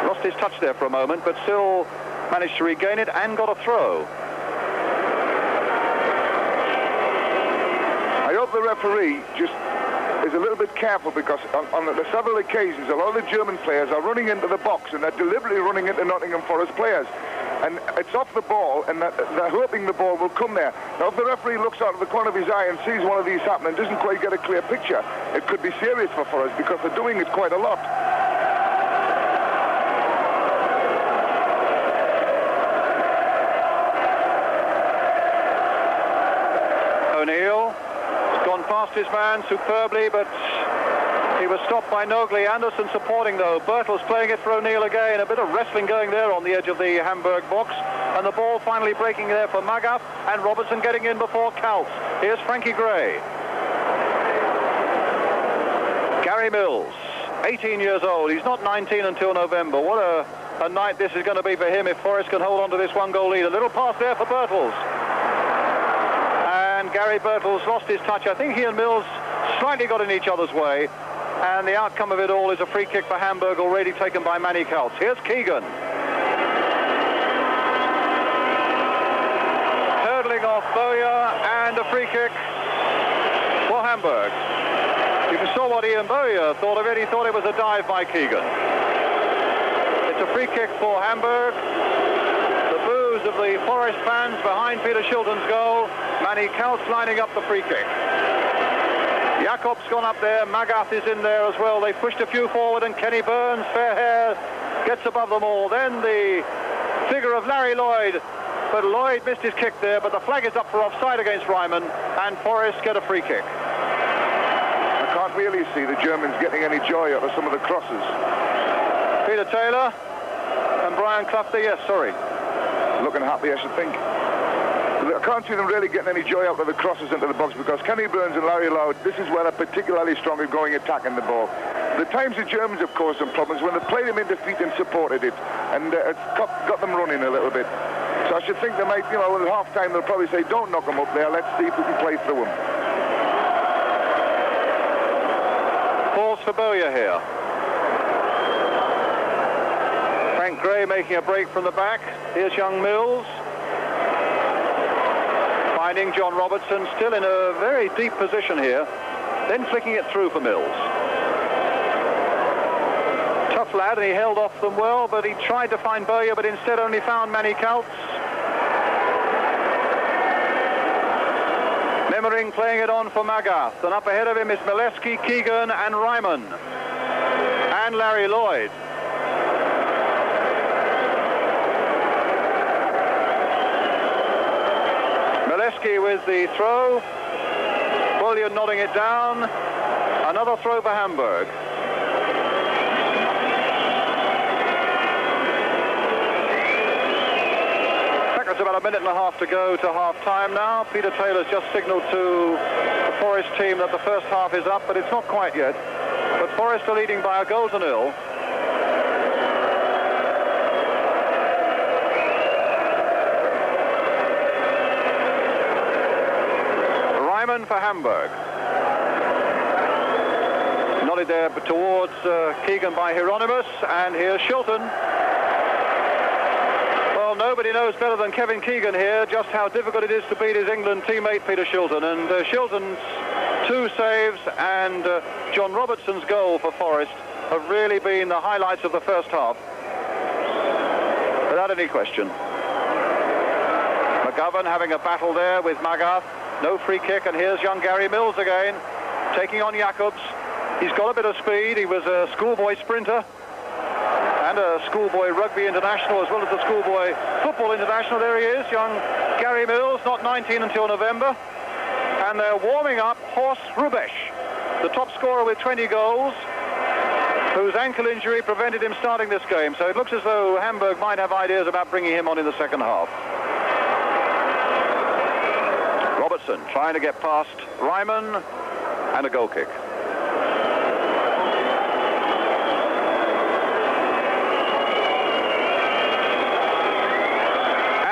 Lost his touch there for a moment, but still managed to regain it and got a throw. I hope the referee just is a little bit careful, because on the several occasions, a lot of the German players are running into the box, and they're deliberately running into Nottingham Forest players. And it's off the ball, and they're hoping the ball will come there. Now, if the referee looks out of the corner of his eye and sees one of these happen and doesn't quite get a clear picture, it could be serious for Forest, because they're doing it quite a lot. O'Neill has gone past his man superbly, but he was stopped by Nogli. Anderson supporting, though. Birtles playing it for O'Neill again. A bit of wrestling going there on the edge of the Hamburg box. And the ball finally breaking there for Magath, and Robertson getting in before Kaltz. Here's Frankie Gray. Gary Mills, 18 years old. He's not 19 until November. What a night this is going to be for him if Forest can hold on to this one-goal lead. A little pass there for Birtles. And Gary Birtles lost his touch. I think he and Mills slightly got in each other's way. And the outcome of it all is a free kick for Hamburg, already taken by Manny Kaltz. Here's Keegan. Hurdling off Bowyer, and a free kick for Hamburg. You saw what Ian Bowyer thought of it. He thought it was a dive by Keegan. It's a free kick for Hamburg. The boos of the Forest fans behind Peter Shilton's goal. Manny Kaltz lining up the free kick. Jakob's gone up there. Magath is in there as well. They've pushed a few forward, and Kenny Burns, fair hair, gets above them all. Then the figure of Larry Lloyd. But Lloyd missed his kick there, but the flag is up for offside against Ryman, and Forest get a free kick. I can't really see the Germans getting any joy out of some of the crosses. Peter Taylor and Brian Clough there, yes, sorry. Looking happy, I should think. I can't see them really getting any joy out of the crosses into the box, because Kenny Burns and Larry Lloyd, this is where they're particularly strong at going attacking the ball. The times the Germans have caused some problems when they played them into feet and supported it, and it's got them running a little bit. So I should think they might, at half-time they'll probably say, don't knock them up there, let's see if we can play through them. Balls for Bowyer here. Frank Gray making a break from the back. Here's young Mills. Finding John Robertson, still in a very deep position here. Then flicking it through for Mills. Tough lad, and he held off them well, but he tried to find Bowyer, but instead only found Manny Kaltz. Memmering playing it on for Magath, and up ahead of him is Mileski, Keegan and Ryman. And Larry Lloyd. Mileski with the throw. Bullion nodding it down. Another throw for Hamburg. There's about a minute and a half to go to half-time now. Peter Taylor's just signalled to the Forest team that the first half is up, but it's not quite yet. But Forest are leading by a goal to nil. Ryman for Hamburg. Nodded there towards Keegan by Hieronymus, and here's Shilton. Nobody knows better than Kevin Keegan here just how difficult it is to beat his England teammate Peter Shilton. And Shilton's two saves and John Robertson's goal for Forest have really been the highlights of the first half, without any question. McGovern having a battle there with Magath. No free kick, and here's young Gary Mills again, taking on Jakobs. He's got a bit of speed. He was a schoolboy sprinter and a schoolboy rugby international, as well as a schoolboy football international. There he is, young Gary Mills, not 19 until November. And they're warming up Horst Rubesch, the top scorer with 20 goals, whose ankle injury prevented him starting this game. So it looks as though Hamburg might have ideas about bringing him on in the second half. Robertson trying to get past Ryman, and a goal kick.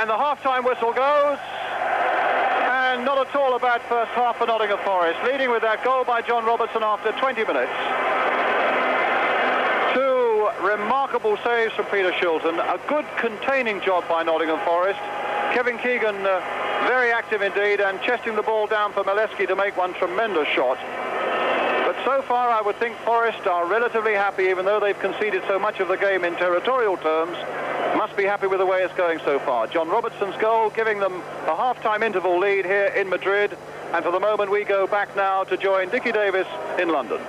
And the half-time whistle goes, and not at all a bad first half for Nottingham Forest, leading with that goal by John Robertson after 20 minutes. Two remarkable saves from Peter Shilton, a good containing job by Nottingham Forest. Kevin Keegan Very active indeed, and chesting the ball down for Mileski to make one tremendous shot. But so far, I would think Forest are relatively happy, even though they've conceded so much of the game in territorial terms. Must be happy with the way it's going so far. John Robertson's goal giving them a half-time interval lead here in Madrid. And for the moment, we go back now to join Dickie Davis in London.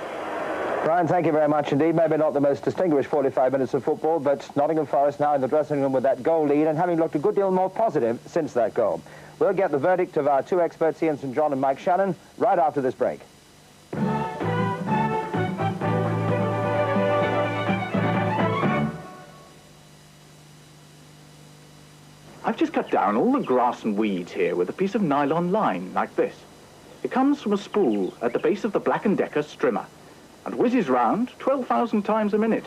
Brian, thank you very much indeed. Maybe not the most distinguished 45 minutes of football, but Nottingham Forest now in the dressing room with that goal lead and having looked a good deal more positive since that goal. We'll get the verdict of our two experts, Ian St. John and Mike Shannon, right after this break. I've just cut down all the grass and weeds here with a piece of nylon line, like this. It comes from a spool at the base of the Black & Decker strimmer and whizzes round 12,000 times a minute,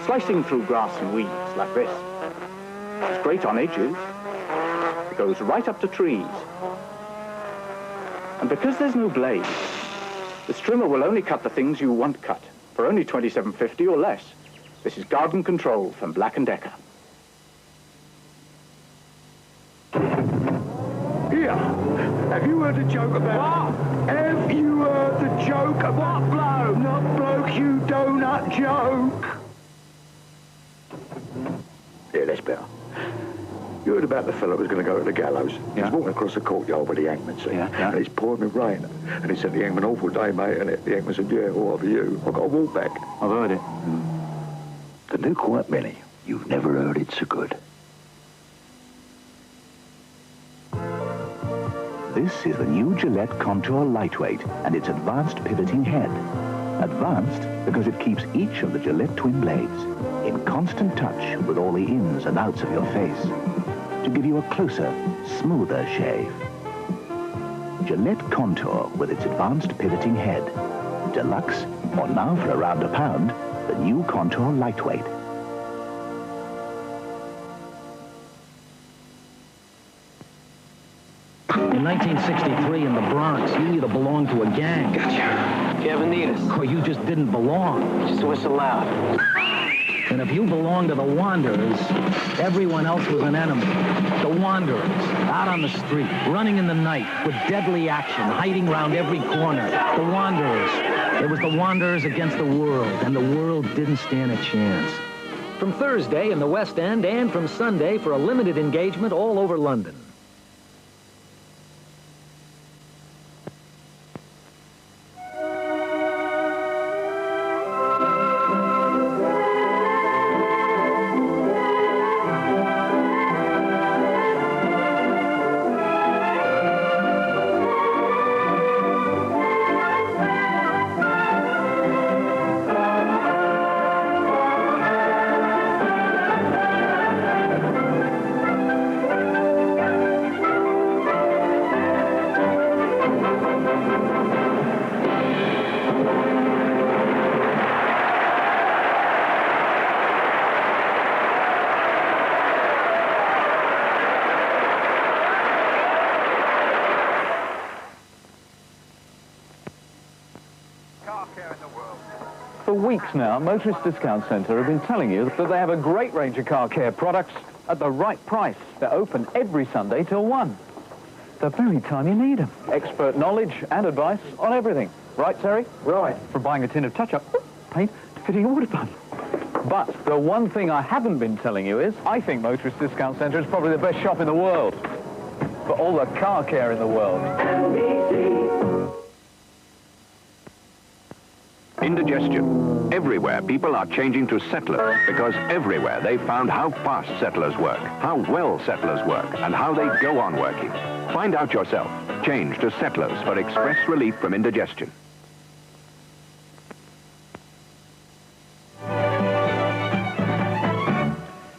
slicing through grass and weeds like this. It's great on edges. It goes right up to trees. And because there's no blades, the strimmer will only cut the things you want cut for only $27.50 or less. This is garden control from Black & Decker. Here, have you heard the joke about... What? Have you heard the joke about... What bloke? Not bloke, you donut joke. Yeah, that's better. You heard about the fellow who was going to go to the gallows? Yeah. He's walking across the courtyard with the hangman, see? Yeah. And it's pouring with rain. And he said to the hangman, awful day, mate. And the hangman said, yeah, all over you. I've got to walk back. I've heard it. The new Quiet Mini. You've never heard it so good. This is the new Gillette Contour Lightweight and its advanced pivoting head. Advanced because it keeps each of the Gillette twin blades in constant touch with all the ins and outs of your face to give you a closer, smoother shave. Gillette Contour with its advanced pivoting head. Deluxe, or now for around £1, the new Contour Lightweight. In 1963 in the Bronx, you either belonged to a gang. Gotcha. You ever need us? Or you just didn't belong. Just whistle loud. And if you belonged to the Wanderers, everyone else was an enemy. The Wanderers, out on the street, running in the night, with deadly action, hiding round every corner. The Wanderers. It was the Wanderers against the world, and the world didn't stand a chance. From Thursday in the West End and from Sunday for a limited engagement all over London. For weeks now, Motorist Discount Centre have been telling you that they have a great range of car care products at the right price. They're open every Sunday till 1. The very time you need them. Expert knowledge and advice on everything. Right, Terry? Right. From buying a tin of touch-up paint to fitting a water pump. But the one thing I haven't been telling you is I think Motorist Discount Centre is probably the best shop in the world. For all the car care in the world. Indigestion. Everywhere people are changing to Settlers because everywhere they've found how fast Settlers work, how well Settlers work, and how they go on working. Find out yourself. Change to Settlers for express relief from indigestion.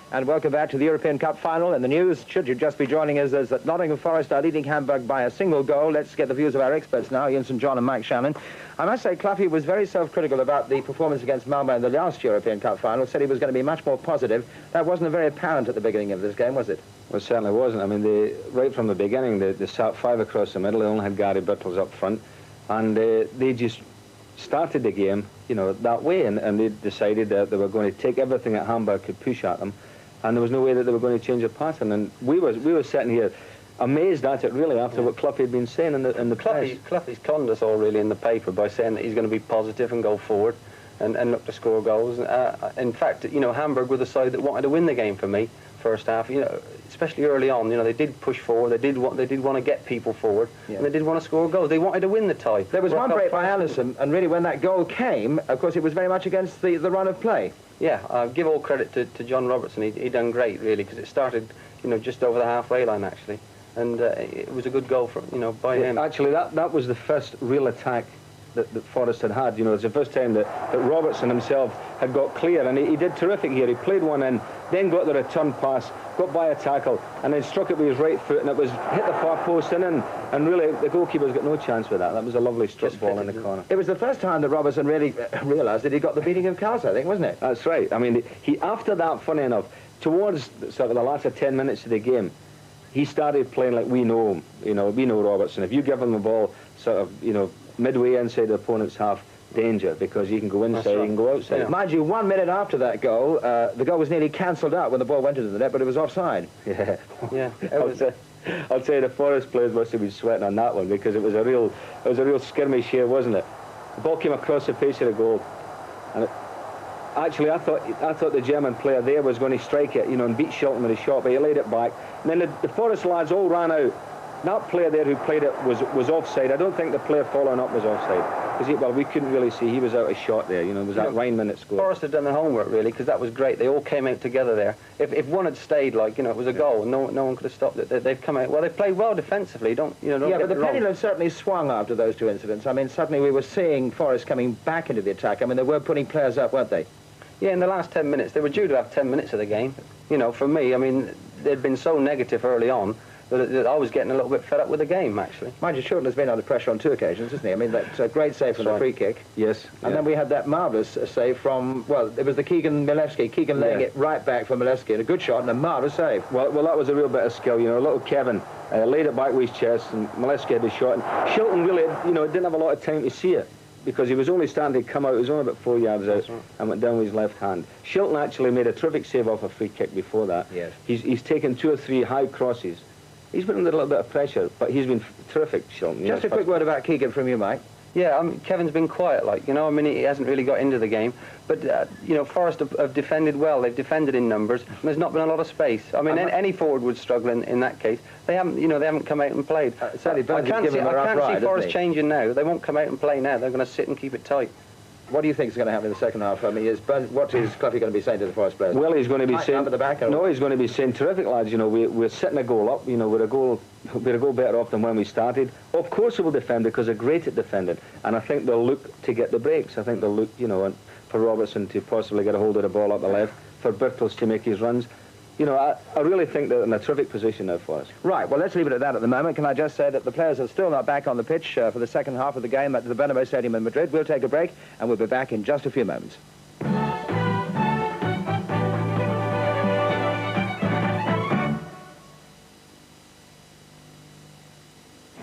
And welcome back to the European Cup final. And the news, should you just be joining us, is that Nottingham Forest are leading Hamburg by a single goal. Let's get the views of our experts now, Ian St. John and Mike Shannon. I must say, Cloughie was very self-critical about the performance against Malmo in the last European Cup final, said he was going to be much more positive. That wasn't very apparent at the beginning of this game, was it? Well, it certainly wasn't. I mean, right from the beginning, they sat 5 across the middle. They only had Gary Bittles up front. And they just started the game, you know, that way. And they decided that they were going to take everything that Hamburg could push at them. And there was no way that they were going to change their pattern. And we were sitting here amazed at it, really, after what Cloughy had been saying in the press. Cloughy's conned us all, really, in the paper by saying that he's going to be positive and go forward and look to score goals. In fact, you know, Hamburg were the side that wanted to win the game for me, first half, you know, especially early on. You know, they did push forward, they did want to get people forward, and they did want to score goals. They wanted to win the tie. There was one break by Allison, and really when that goal came, of course, it was very much against the run of play. Yeah, give all credit to John Robertson. He done great, really, because it started, you know, just over the halfway line, actually. And it was a good goal, by him. Actually, that was the first real attack that Forrest had. You know, it's the first time that Robertson himself had got clear, and he did terrific here. He played one in, then got the return pass, got by a tackle, and then struck it with his right foot, and it was hit the far post and in. And really, the goalkeeper's got no chance with that. That was a lovely struck ball in the corner. It was the first time that Robertson really realised that he got the beating of Carl's, I think, wasn't it? That's right. I mean, he after that, funny enough, towards sort of the latter 10 minutes of the game, he started playing like we know him. You know, we know Robertson. If you give him the ball, sort of, you know, midway inside the opponent's half, danger, because he can go inside, he can go outside. Yeah. Mind you, 1 minute after that goal, the goal was nearly cancelled out when the ball went into the net, but it was offside. Yeah. I'll tell you, the Forest players must have been sweating on that one, because it was a real skirmish here, wasn't it? The ball came across the face of the goal, and actually, I thought the German player there was going to strike it, you know, and beat Shilton with a shot, but he laid it back. And then the Forest lads all ran out. That player there who played it was offside. I don't think the player following up was offside. Because well, we couldn't really see. He was out of shot there. You know, it was that Ryan-minute score. Forrest had done their homework, really, because that was great. They all came out together there. If one had stayed, like, you know, it was a goal, and no one could have stopped it. They've come out. Well, they played well defensively. Don't but the pendulum certainly swung after those two incidents. I mean, suddenly we were seeing Forrest coming back into the attack. I mean, they were putting players up, weren't they? Yeah, in the last 10 minutes. They were due to have 10 minutes of the game. You know, for me, I mean, they'd been so negative early on that I was getting a little bit fed up with the game, actually. Mind you, Shilton has been under pressure on 2 occasions, hasn't he? I mean, that great save from the free kick. Yes. And then we had that marvellous save from, well, it was the Keegan-Milewski. Keegan laying it right back for Milewski, and a good shot and a marvellous save. Well, that was a real bit of skill, you know. Little Kevin laid it back with his chest, and Milewski had the shot. And Shilton really, you know, didn't have a lot of time to see it, because he was only starting to come out. He was only about 4 yards out and went down with his left hand. Shilton actually made a terrific save off a free kick before that. Yes. He's taken 2 or 3 high crosses. He's been under a little bit of pressure, but he's been terrific, Shilton. Just a quick word about Keegan from you, Mike. Yeah, Kevin's been quiet, like, you know. I mean, he hasn't really got into the game. But, you know, Forest have defended well. They've defended in numbers, and there's not been a lot of space. I mean, any forward would struggle in that case. They haven't, you know, they haven't come out and played. I can't see Forest changing now. They won't come out and play now. They're going to sit and keep it tight. What do you think is going to happen in the second half? I mean, what is Cloughy going to be saying to the Forest players? Well, he's going to be saying... Up at the back, no, he's going to be saying, terrific, lads, you know, we're setting a goal up, you know, we're a goal better off than when we started. Of course we will defend, because they're great at defending, and I think they'll look to get the breaks. I think they'll look, you know, for Robertson to possibly get a hold of the ball up the left, for Birtles to make his runs. You know, I really think they're in a terrific position now for us. Right, well, let's leave it at that at the moment. Can I just say that the players are still not back on the pitch for the second half of the game at the Bernabeu Stadium in Madrid. We'll take a break, and we'll be back in just a few moments.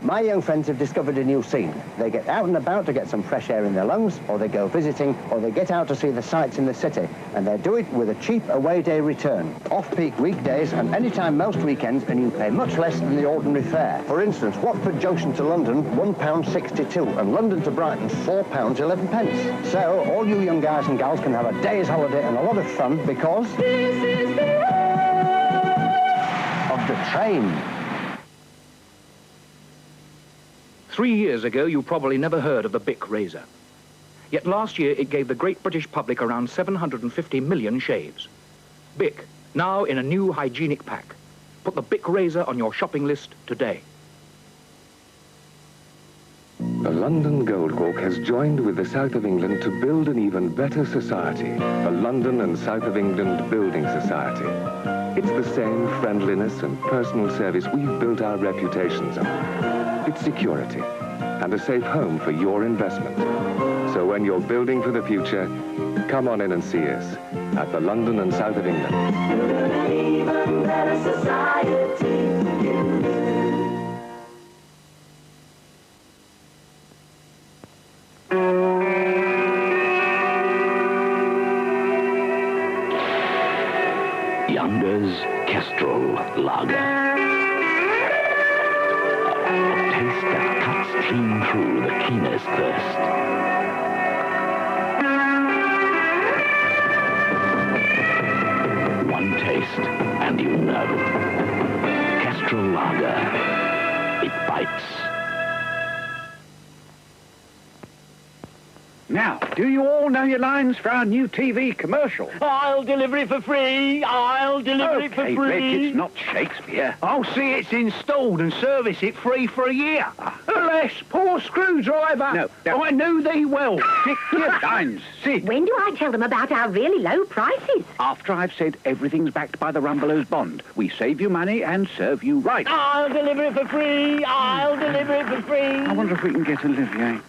My young friends have discovered a new scene. They get out and about to get some fresh air in their lungs, or they go visiting, or they get out to see the sights in the city. And they do it with a cheap away day return. Off-peak weekdays and any time most weekends, and you pay much less than the ordinary fare. For instance, Watford Junction to London, £1.62, and London to Brighton, £4.11. So, all you young guys and gals can have a day's holiday and a lot of fun, because... this is the of the train. 3 years ago, you probably never heard of the Bic razor. Yet last year, it gave the great British public around 750 million shaves. Bic, now in a new hygienic pack. Put the Bic razor on your shopping list today. The London Gold Walk has joined with the South of England to build an even better society, the London and South of England Building Society. It's the same friendliness and personal service we've built our reputations on. It's security and a safe home for your investment. So when you're building for the future, come on in and see us at the London and South of England. An even better society. Younger's Kestrel Lager. A taste that cuts clean through the keenest thirst. One taste, and you know. Kestrel Lager. It bites. Now, do you all know your lines for our new TV commercial? I'll deliver it for free. I'll deliver it for free. Rick, it's not Shakespeare. I'll see it's installed and service it free for a year. Unless, poor screwdriver. No. I knew thee well. Stick to your lines. Sid. When do I tell them about our really low prices? After I've said everything's backed by the Rumbelows bond, we save you money and serve you right. I'll deliver it for free. I'll deliver it for free. I wonder if we can get Olivier.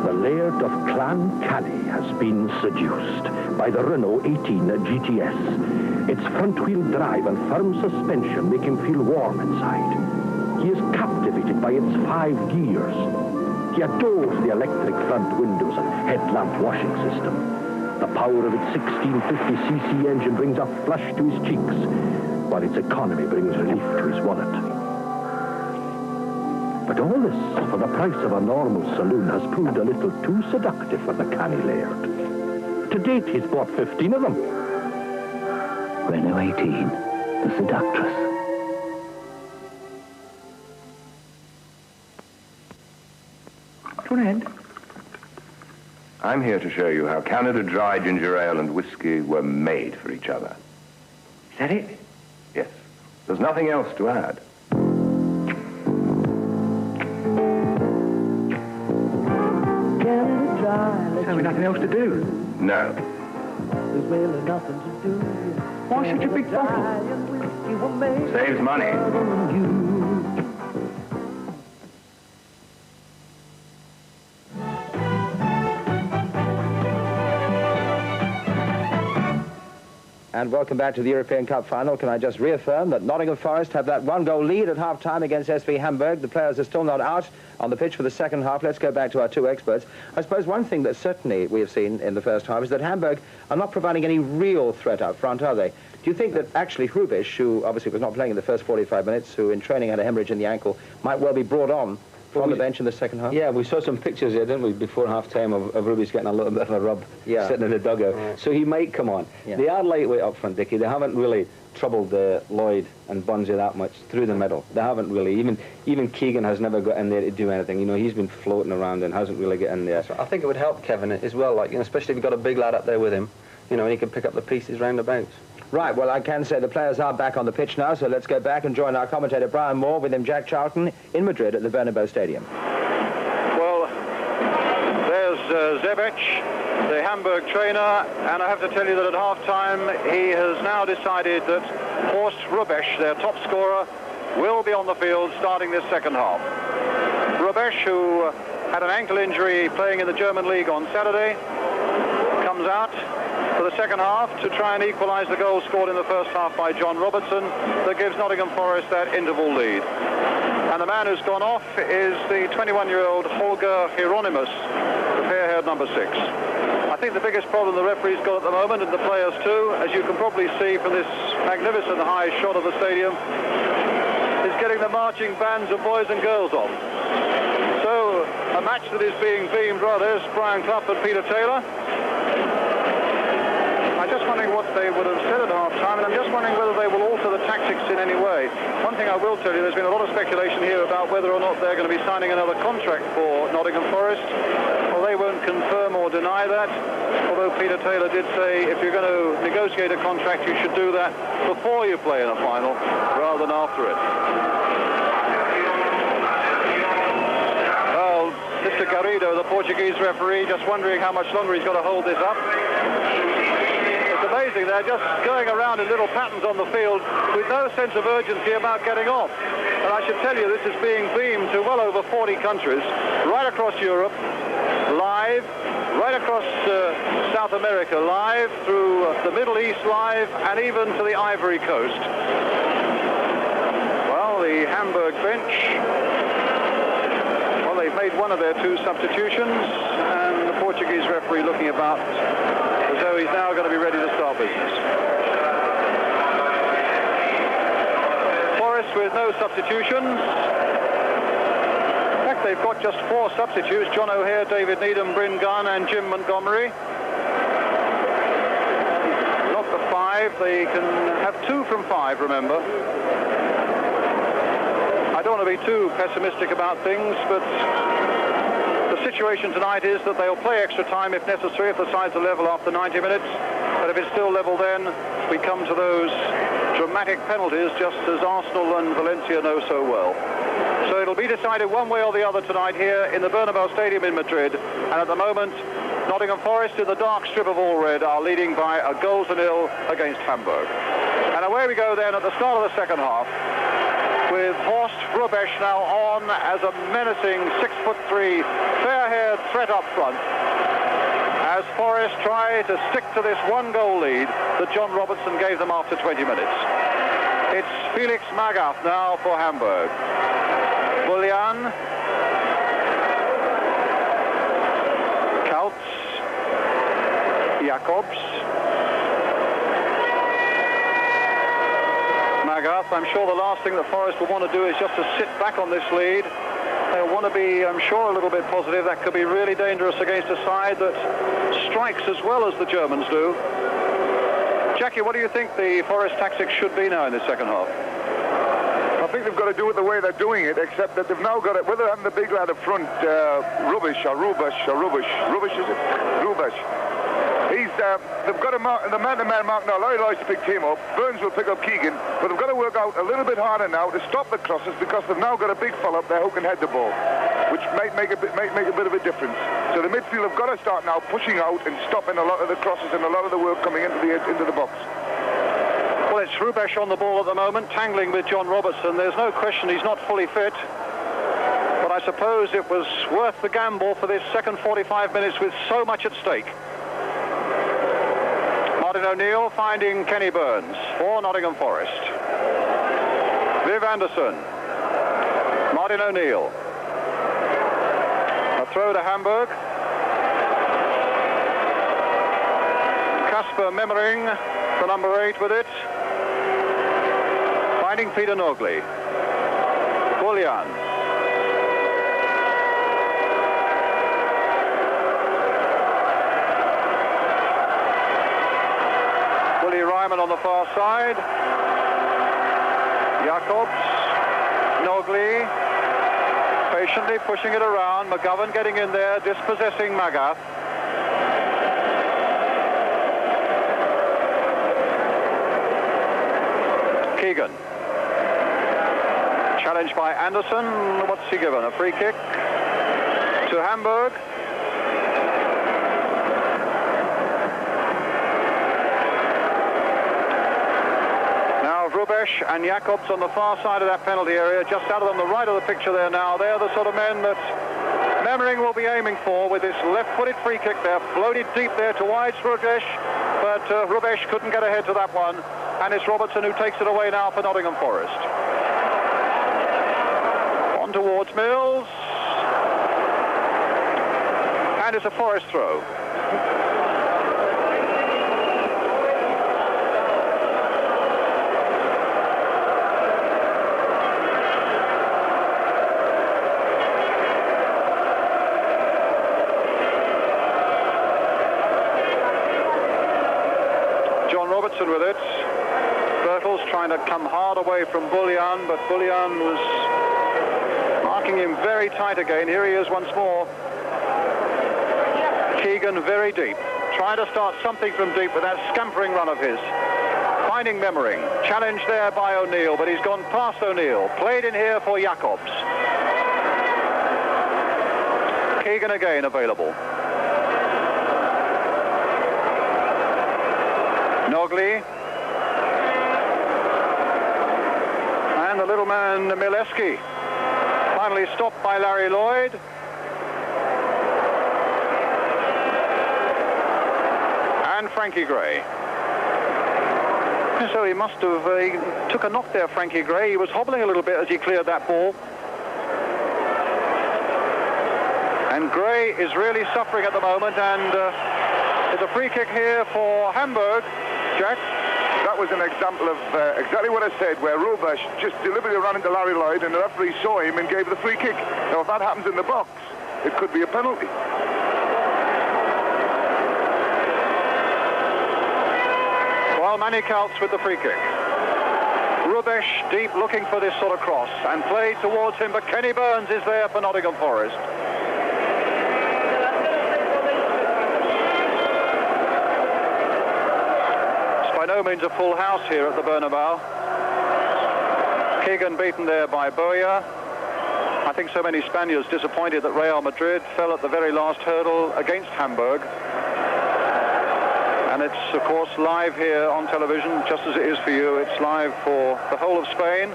The Laird of Clan Canny has been seduced by the Renault 18 GTS. Its front-wheel drive and firm suspension make him feel warm inside. He is captivated by its 5 gears. He adores the electric front windows and headlamp washing system. The power of its 1650cc engine brings a flush to his cheeks, while its economy brings relief to his wallet. But all this, for the price of a normal saloon, has proved a little too seductive for the canny laird. To date, he's bought 15 of them. Renault 18, the seductress. To an end. I'm here to show you how Canada Dry Ginger Ale and whiskey were made for each other. Is that it? Yes. There's nothing else to add. So we've nothing else to do? No. There's really nothing to do. Why such a big bottle? Saves money. And welcome back to the European Cup final. Can I just reaffirm that Nottingham Forest have that 1-goal lead at half-time against SV Hamburg. The players are still not out on the pitch for the second half. Let's go back to our 2 experts. I suppose one thing that certainly we have seen in the first half is that Hamburg are not providing any real threat up front, are they? Do you think that actually Hrubisch, who obviously was not playing in the first 45 minutes, who in training had a hemorrhage in the ankle, might well be brought on from the bench in the second half? Yeah, we saw some pictures here, didn't we, before half-time of Hrubisch getting a little bit of a rub sitting in the dugout. So he might come on. They are lightweight up front, Dickie. They haven't really troubled Lloyd and Bunzy that much through the middle. They haven't really. Even Keegan has never got in there to do anything. You know, he's been floating around and hasn't really got in there. I think it would help Kevin as well, like, you know, especially if you've got a big lad up there with him, you know, and he can pick up the pieces roundabouts. Right, well, I can say the players are back on the pitch now, so let's go back and join our commentator Brian Moore, with him Jack Charlton in Madrid at the Bernabeu Stadium. Well, there's Zebec, the Hamburg trainer, and I have to tell you that at half-time he has now decided that Horst Hrubisch, their top scorer, will be on the field starting this second half. Hrubisch, who had an ankle injury playing in the German league on Saturday, comes out for the second half to try and equalise the goal scored in the first half by John Robertson that gives Nottingham Forest that interval lead. And the man who's gone off is the 21-year-old Holger Hieronymus, the fair-haired number 6. I think the biggest problem the referee's got at the moment, and the players too, as you can probably see from this magnificent high shot of the stadium, is getting the marching bands of boys and girls off. So, a match that is being beamed, there's Brian Clough and Peter Taylor. I'm just wondering what they would have said at half-time, and I'm just wondering whether they will alter the tactics in any way. One thing I will tell you, there's been a lot of speculation here about whether or not they're going to be signing another contract for Nottingham Forest. Well, they won't confirm or deny that, although Peter Taylor did say if you're going to negotiate a contract, you should do that before you play in a final, rather than after it. Well, Mr. Garrido, the Portuguese referee, just wondering how much longer he's got to hold this up. Amazing, they're just going around in little patterns on the field with no sense of urgency about getting off. And I should tell you, this is being beamed to well over 40 countries, right across Europe, live, right across South America, live, through the Middle East, live, and even to the Ivory Coast. Well, the Hamburg bench, well, they've made one of their 2 substitutions, and the Portuguese referee looking about as though he's now going to be ready to start business. no substitutions. In fact, they've got just 4 substitutes: John O'Hare, David Needham, Bryn Gunn and Jim Montgomery. Not the 5. They can have 2 from 5, remember. I don't want to be too pessimistic about things, but the situation tonight is that they'll play extra time if necessary, if the sides are level after 90 minutes. But if it's still level, then we come to those dramatic penalties, just as Arsenal and Valencia know so well. So it'll be decided one way or the other tonight here in the Bernabeu Stadium in Madrid. And at the moment, Nottingham Forest in the dark strip of all red are leading by a goal to 0 against Hamburg. And away we go then at the start of the second half, with Horst Rubesch now on as a menacing 6'3", fair-haired threat up front, as Forest try to stick to this 1-goal lead that John Robertson gave them after 20 minutes. It's Felix Magath now for Hamburg. Bullian. Kautz. Jacobs. Magath. I'm sure the last thing that Forest will want to do is just to sit back on this lead. They'll want to be, I'm sure, a little bit positive. That could be really dangerous against a side that strikes as well as the Germans do. Jackie, what do you think the Forest tactics should be now in the second half? I think they've got to do it the way they're doing it, except that they've now got it, whether having the big lad up front, Rubesch, is it? Rubesch. They've got the man-to-man mark now. Larry Lloyd's picked him up. Burns will pick up Keegan, but they've got to work out a little bit harder now to stop the crosses, because they've now got a big fella up there who can head the ball, which might make a bit of a difference. So the midfield have got to start now pushing out and stopping a lot of the crosses and a lot of the work coming into the box. Well, it's Rubesch on the ball at the moment, tangling with John Robertson. There's no question he's not fully fit, but I suppose it was worth the gamble for this second 45 minutes with so much at stake. Martin O'Neill finding Kenny Burns for Nottingham Forest. Viv Anderson. Martin O'Neill. A throw to Hamburg. Kasper Memmering, the number 8 with it. Finding Peter Nogli. Bullian. Ryman on the far side. Jacobs. Nogli. Patiently pushing it around. McGovern getting in there, dispossessing Magath. Keegan. Challenged by Anderson. What's he given? A free kick to Hamburg. Rubesch and Jacobs on the far side of that penalty area, just out of on the right of the picture there now. They're the sort of men that Memmering will be aiming for with this left-footed free kick there, floated deep there towards Rubesch, but Rubesch couldn't get ahead to that one, and it's Robertson who takes it away now for Nottingham Forest. On towards Mills, and it's a Forest throw. With it. Bertels trying to come hard away from Bullian, but Bullian was marking him very tight again. Here he is once more. Keegan very deep, trying to start something from deep with that scampering run of his. Finding Memmering, challenged there by O'Neill, but he's gone past O'Neill. Played in here for Jacobs. Keegan again available. Nogli. And the little man, Mileski. Finally stopped by Larry Lloyd. And Frankie Gray. So he must have, he took a knock there, Frankie Gray. He was hobbling a little bit as he cleared that ball. And Gray is really suffering at the moment, and there's a free kick here for Hamburg. Jack? that was an example of exactly what I said, where Rubesh just deliberately ran into Larry Lloyd and the referee saw him and gave the free kick. Now, if that happens in the box, it could be a penalty. Well, Manny Kaltz with the free kick. Rubesh deep looking for this sort of cross and played towards him, but Kenny Burns is there for Nottingham Forest. It's by no means a full house here at the Bernabeu. Keegan beaten there by Boya. I think so many Spaniards disappointed that Real Madrid fell at the very last hurdle against Hamburg. And it's, of course, live here on television, just as it is for you. It's live for the whole of Spain.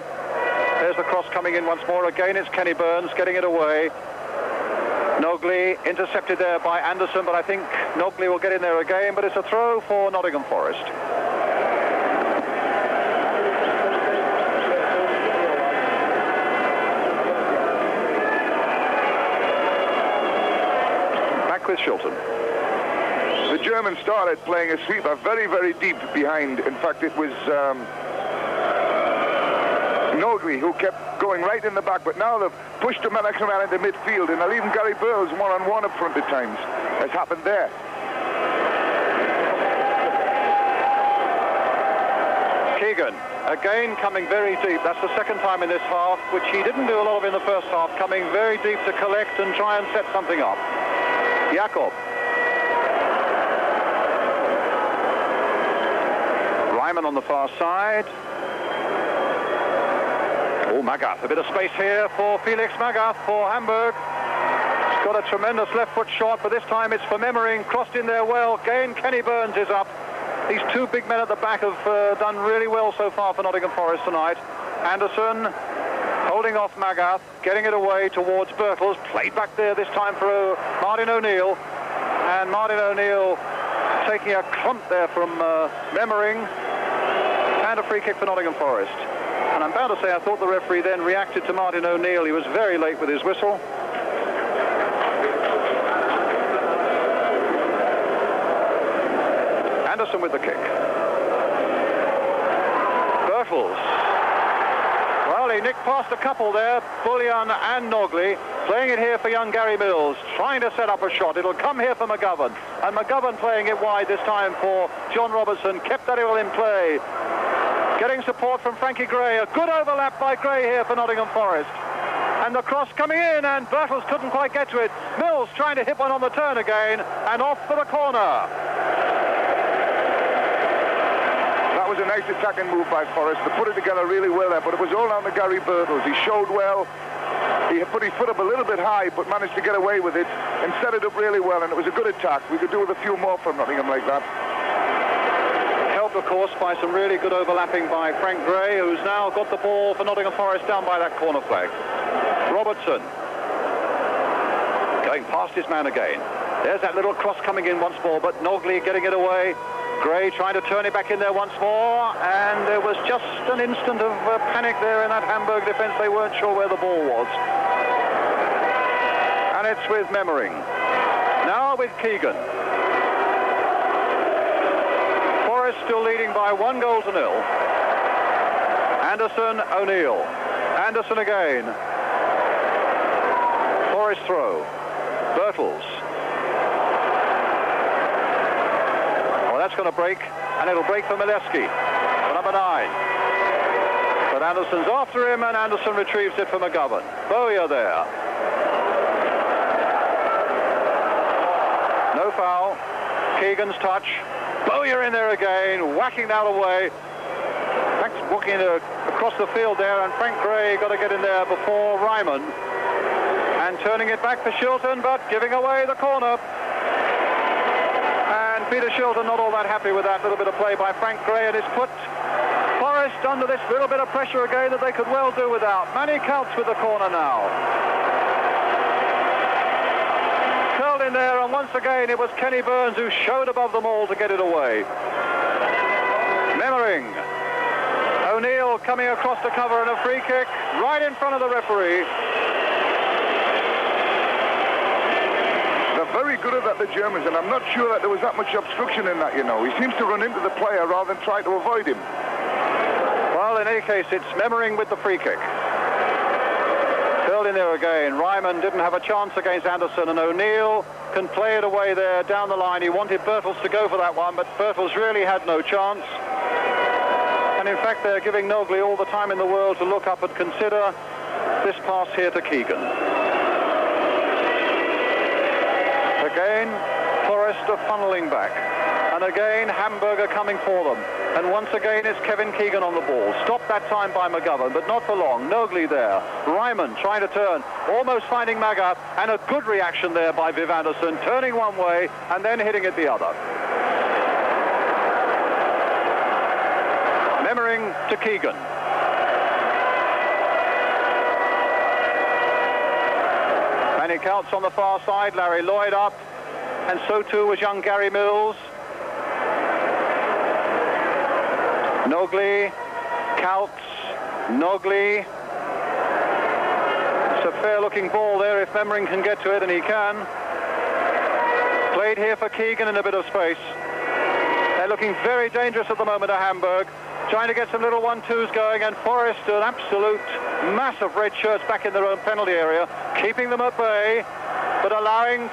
There's the cross coming in once more. Again, it's Kenny Burns getting it away. Nogli intercepted there by Anderson, but I think Nogli will get in there again. But it's a throw for Nottingham Forest. Back with Shilton. The Germans started playing a sweeper very, very deep behind. In fact, it was Nogli who kept going right in the back, but now they've pushed the man into midfield, and they'll even Gary Burrows one-on-one up front at times, as happened there. Keegan, again coming very deep. That's the second time in this half, which he didn't do a lot of in the first half, coming very deep to collect and try and set something up. Jakob. Ryman on the far side. Oh, Magath. A bit of space here for Felix Magath for Hamburg. He's got a tremendous left foot shot, but this time it's for Memmering. Crossed in there well. Again, Kenny Burns is up. These two big men at the back have done really well so far for Nottingham Forest tonight. Anderson holding off Magath, getting it away towards Birtles. Played back there this time for Martin O'Neill. And Martin O'Neill taking a clump there from Memmering. And a free kick for Nottingham Forest. And I'm bound to say I thought the referee then reacted to Martin O'Neill. He was very late with his whistle. Anderson with the kick. Birtles. Well, he nicked past a couple there, Bullion and Nogli. Playing it here for young Gary Mills, trying to set up a shot. It'll come here for McGovern. And McGovern playing it wide this time for John Robertson. Kept that all in play. Getting support from Frankie Gray. A good overlap by Gray here for Nottingham Forest. And the cross coming in, and Birtles couldn't quite get to it. Mills trying to hit one on the turn again, and off for the corner. That was a nice attacking move by Forrest. They put it together really well there, but it was all down to Gary Birtles. He showed well. He put his foot up a little bit high, but managed to get away with it and set it up really well, and it was a good attack. We could do with a few more from Nottingham like that. Helped, of course, by some really good overlapping by Frank Gray, who's now got the ball for Nottingham Forest down by that corner flag. Robertson going past his man again. There's that little cross coming in once more, but Nogli getting it away. Gray trying to turn it back in there once more, and there was just an instant of panic there in that Hamburg defence. They weren't sure where the ball was. And it's with Memmering. Now with Keegan. Forest still leading by 1-0. Anderson, O'Neill. Anderson again. Forest throw. Birtles. That's going to break, and it'll break for Milewski, for number 9. But Anderson's after him, and Anderson retrieves it for McGovern. Bowyer there. No foul. Keegan's touch. Bowyer in there again, whacking that away. Frank's walking across the field there, and Frank Gray got to get in there before Ryman. And turning it back for Shilton, but giving away the corner. Peter Shilton not all that happy with that little bit of play by Frank Gray, and it's put Forest under this little bit of pressure again that they could well do without. Manny Kaltz with the corner now. Curled in there, and once again it was Kenny Burns who showed above them all to get it away. Memmering. O'Neill coming across to cover, and a free kick right in front of the referee. Very good at that, the Germans, and I'm not sure that there was that much obstruction in that, you know. He seems to run into the player rather than try to avoid him. Well, in any case, it's Memmering with the free kick. Filled in there again. Ryman didn't have a chance against Anderson, and O'Neill can play it away there down the line. He wanted Birtles to go for that one, but Birtles really had no chance. And in fact, they're giving Nogley all the time in the world to look up and consider this pass here to Keegan. Again, Forrest are funneling back. And again, Hamburger coming for them. And once again, it's Kevin Keegan on the ball. Stopped that time by McGovern, but not for long. Nogley there. Ryman trying to turn, almost finding Magath, and a good reaction there by Viv Anderson, turning one way and then hitting it the other. Memmering to Keegan. Manny Coutts on the far side, Larry Lloyd up, and so too was young Gary Mills. Nogley, Coutts, Nogley. It's a fair-looking ball there if Memmering can get to it, and he can. Played here for Keegan in a bit of space. They're looking very dangerous at the moment at Hamburg, trying to get some little 1-2s going, and Forrest, an absolute mass of red shirts back in their own penalty area, keeping them at bay, but allowing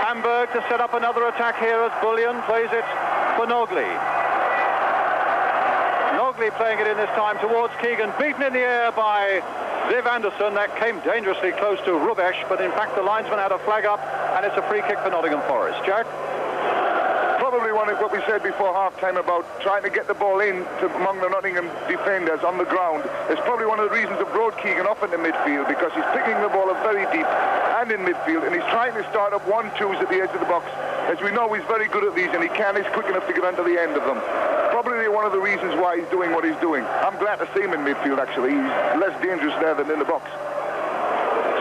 Hamburg to set up another attack here as Bullion plays it for Nogley. Nogley playing it in this time towards Keegan, beaten in the air by Viv Anderson. That came dangerously close to Rubesh, but in fact the linesman had a flag up, and it's a free kick for Nottingham Forest. Jack? Probably one of what we said before half-time about trying to get the ball in to among the Nottingham defenders on the ground. It's probably one of the reasons that brought Keegan off into midfield, because he's picking the ball up very deep and in midfield, and he's trying to start up 1-2s at the edge of the box. As we know, he's very good at these, and he's quick enough to get onto the end of them. Probably one of the reasons why he's doing what he's doing. I'm glad to see him in midfield, actually. He's less dangerous there than in the box.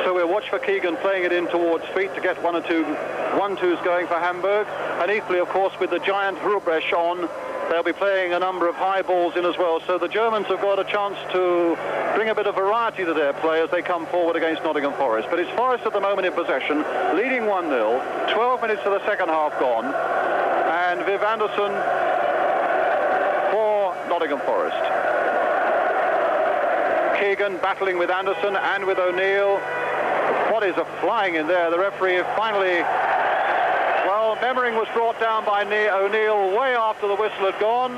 So we'll watch for Keegan playing it in towards feet to get 1 or 2 1-2s going for Hamburg. And equally, of course, with the giant Rubesh on, they'll be playing a number of high balls in as well. So the Germans have got a chance to bring a bit of variety to their play as they come forward against Nottingham Forest. But it's Forest at the moment in possession, leading 1-0, 12 minutes of the second half gone. And Viv Anderson for Nottingham Forest. Keegan battling with Anderson and with O'Neill. What is a flying in there? The referee finally... Well, Memmering was brought down by O'Neill way after the whistle had gone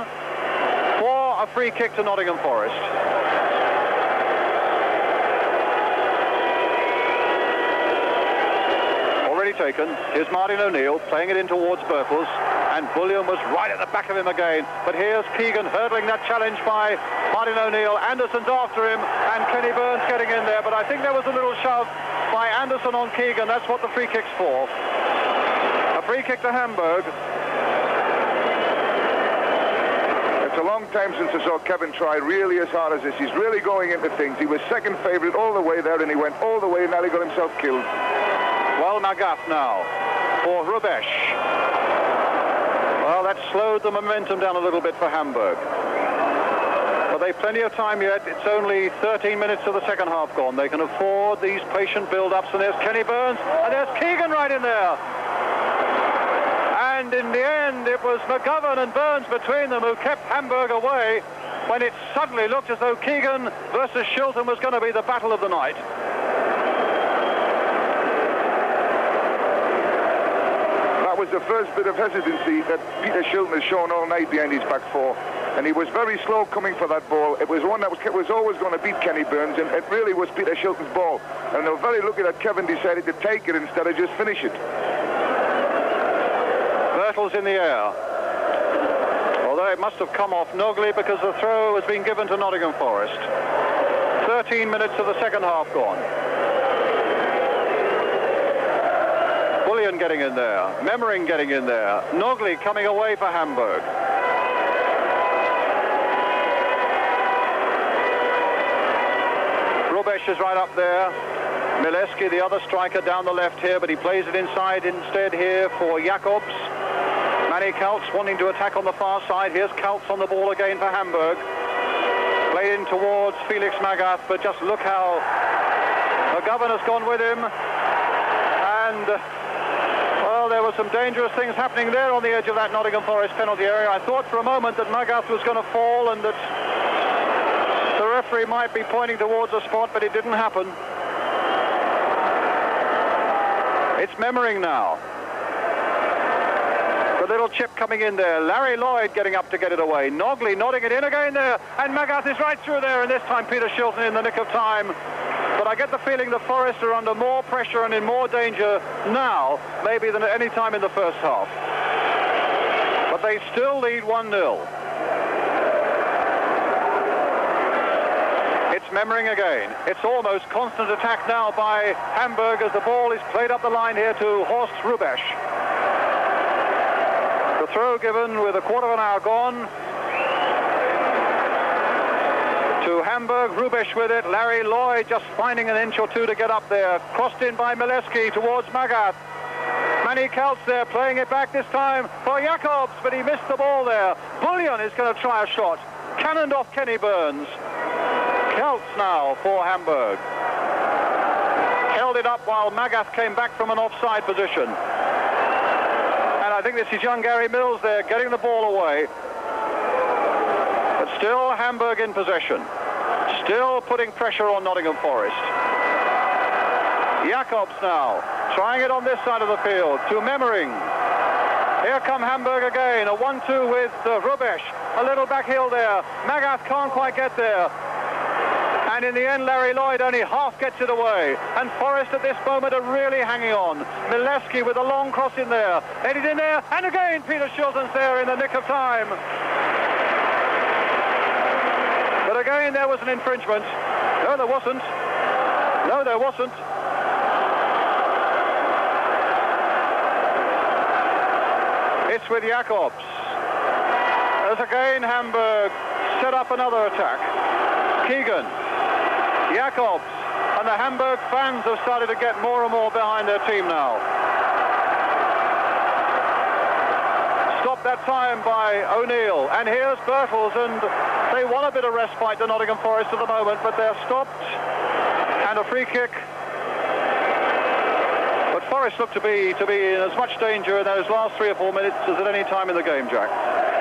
for a free kick to Nottingham Forest. Already taken. Here's Martin O'Neill playing it in towards Birtles, and Bullion was right at the back of him again. But here's Keegan hurdling that challenge by Martin O'Neill. Anderson's after him, and Kenny Burns getting in there. But I think there was a little shove by Anderson on Keegan. That's what the free kick's for. A free kick to Hamburg. It's a long time since I saw Kevin try really as hard as this. He's really going into things. He was second favourite all the way there, and he went all the way, and nearly got himself killed. Well, Magath now for Rubesh. Well, that slowed the momentum down a little bit for Hamburg. But they've plenty of time yet. It's only 13 minutes of the second half gone. They can afford these patient build-ups. And there's Kenny Burns, and there's Keegan right in there. And in the end, it was McGovern and Burns between them who kept Hamburg away when it suddenly looked as though Keegan versus Shilton was going to be the battle of the night. That was the first bit of hesitancy that Peter Shilton has shown all night behind his back four. And he was very slow coming for that ball. It was one that was always going to beat Kenny Burns, and it really was Peter Shilton's ball. And they were very lucky that Kevin decided to take it instead of just finish it. Birtles in the air. Although it must have come off Nogley because the throw has been given to Nottingham Forest. 13 minutes of the second half gone. Bullion getting in there. Memmering getting in there. Nogley coming away for Hamburg. Rubesh is right up there. Mileski, the other striker, down the left here, but he plays it inside instead here for Jacobs. Manny Coutts wanting to attack on the far side. Here's Coutts on the ball again for Hamburg. Played in towards Felix Magath, but just look how McGovern has gone with him. And, well, there was some dangerous things happening there on the edge of that Nottingham Forest penalty area. I thought for a moment that Magath was going to fall and that the referee might be pointing towards a spot, but it didn't happen. It's Memmering now. The little chip coming in there. Larry Lloyd getting up to get it away. Nogley nodding it in again there. And Magath is right through there. And this time Peter Shilton in the nick of time. But I get the feeling the Forest are under more pressure and in more danger now, maybe, than at any time in the first half. But they still lead 1-0. It's Memmering again. It's almost constant attack now by Hamburg as the ball is played up the line here to Horst Rubesch. The throw given with a quarter of an hour gone to Hamburg. Rubesch with it. Larry Lloyd just finding an inch or two to get up there. Crossed in by Mileski towards Magath. Manny Celts there playing it back this time for Jacobs, but he missed the ball there. Bullion is going to try a shot. Cannoned off Kenny Burns. Celts now for Hamburg. Held it up while Magath came back from an offside position. And I think this is young Gary Mills there getting the ball away. But still Hamburg in possession. Still putting pressure on Nottingham Forest. Jacobs now trying it on this side of the field to Memmering. Here come Hamburg again. A 1-2 with Rubesch. A little back heel there. Magath can't quite get there. And in the end, Larry Lloyd only half gets it away. And Forest at this moment are really hanging on. Mileski with a long cross in there. Headed in there. And again, Peter Shilton's there in the nick of time. But again, there was an infringement. No, there wasn't. No, there wasn't. It's with Jacobs. As again, Hamburg set up another attack. Keegan. Jacobs. And the Hamburg fans have started to get more and more behind their team now. Stopped that time by O'Neill. And here's Birtles, and they want a bit of respite to Nottingham Forest at the moment, but they're stopped. And a free kick. But Forest look to be in as much danger in those last 3 or 4 minutes as at any time in the game, Jack.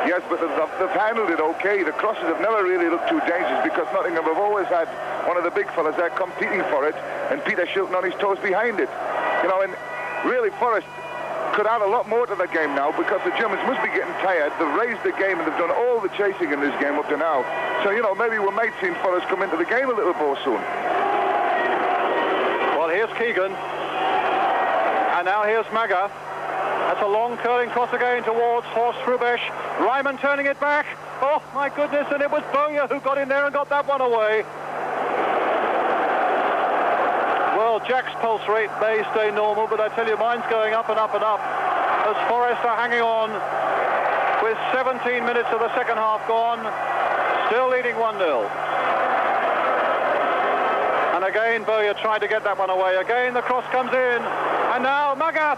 Yes, but they've handled it okay. The crosses have never really looked too dangerous because Nottingham have always had one of the big fellas there competing for it, and Peter Shilton on his toes behind it. You know, and really Forest could add a lot more to the game now because the Germans must be getting tired. They've raised the game and they've done all the chasing in this game up to now. So, you know, maybe we might see Forest come into the game a little more soon. Well, here's Keegan. And now here's Magath. That's a long curling cross again towards Horst Rubesch. Ryman turning it back. Oh, my goodness, and it was Bowyer who got in there and got that one away. Well, Jack's pulse rate may stay normal, but I tell you, mine's going up and up and up as Forest are hanging on with 17 minutes of the second half gone, still leading 1-0. And again, Bowyer tried to get that one away. Again, the cross comes in, and now Magath.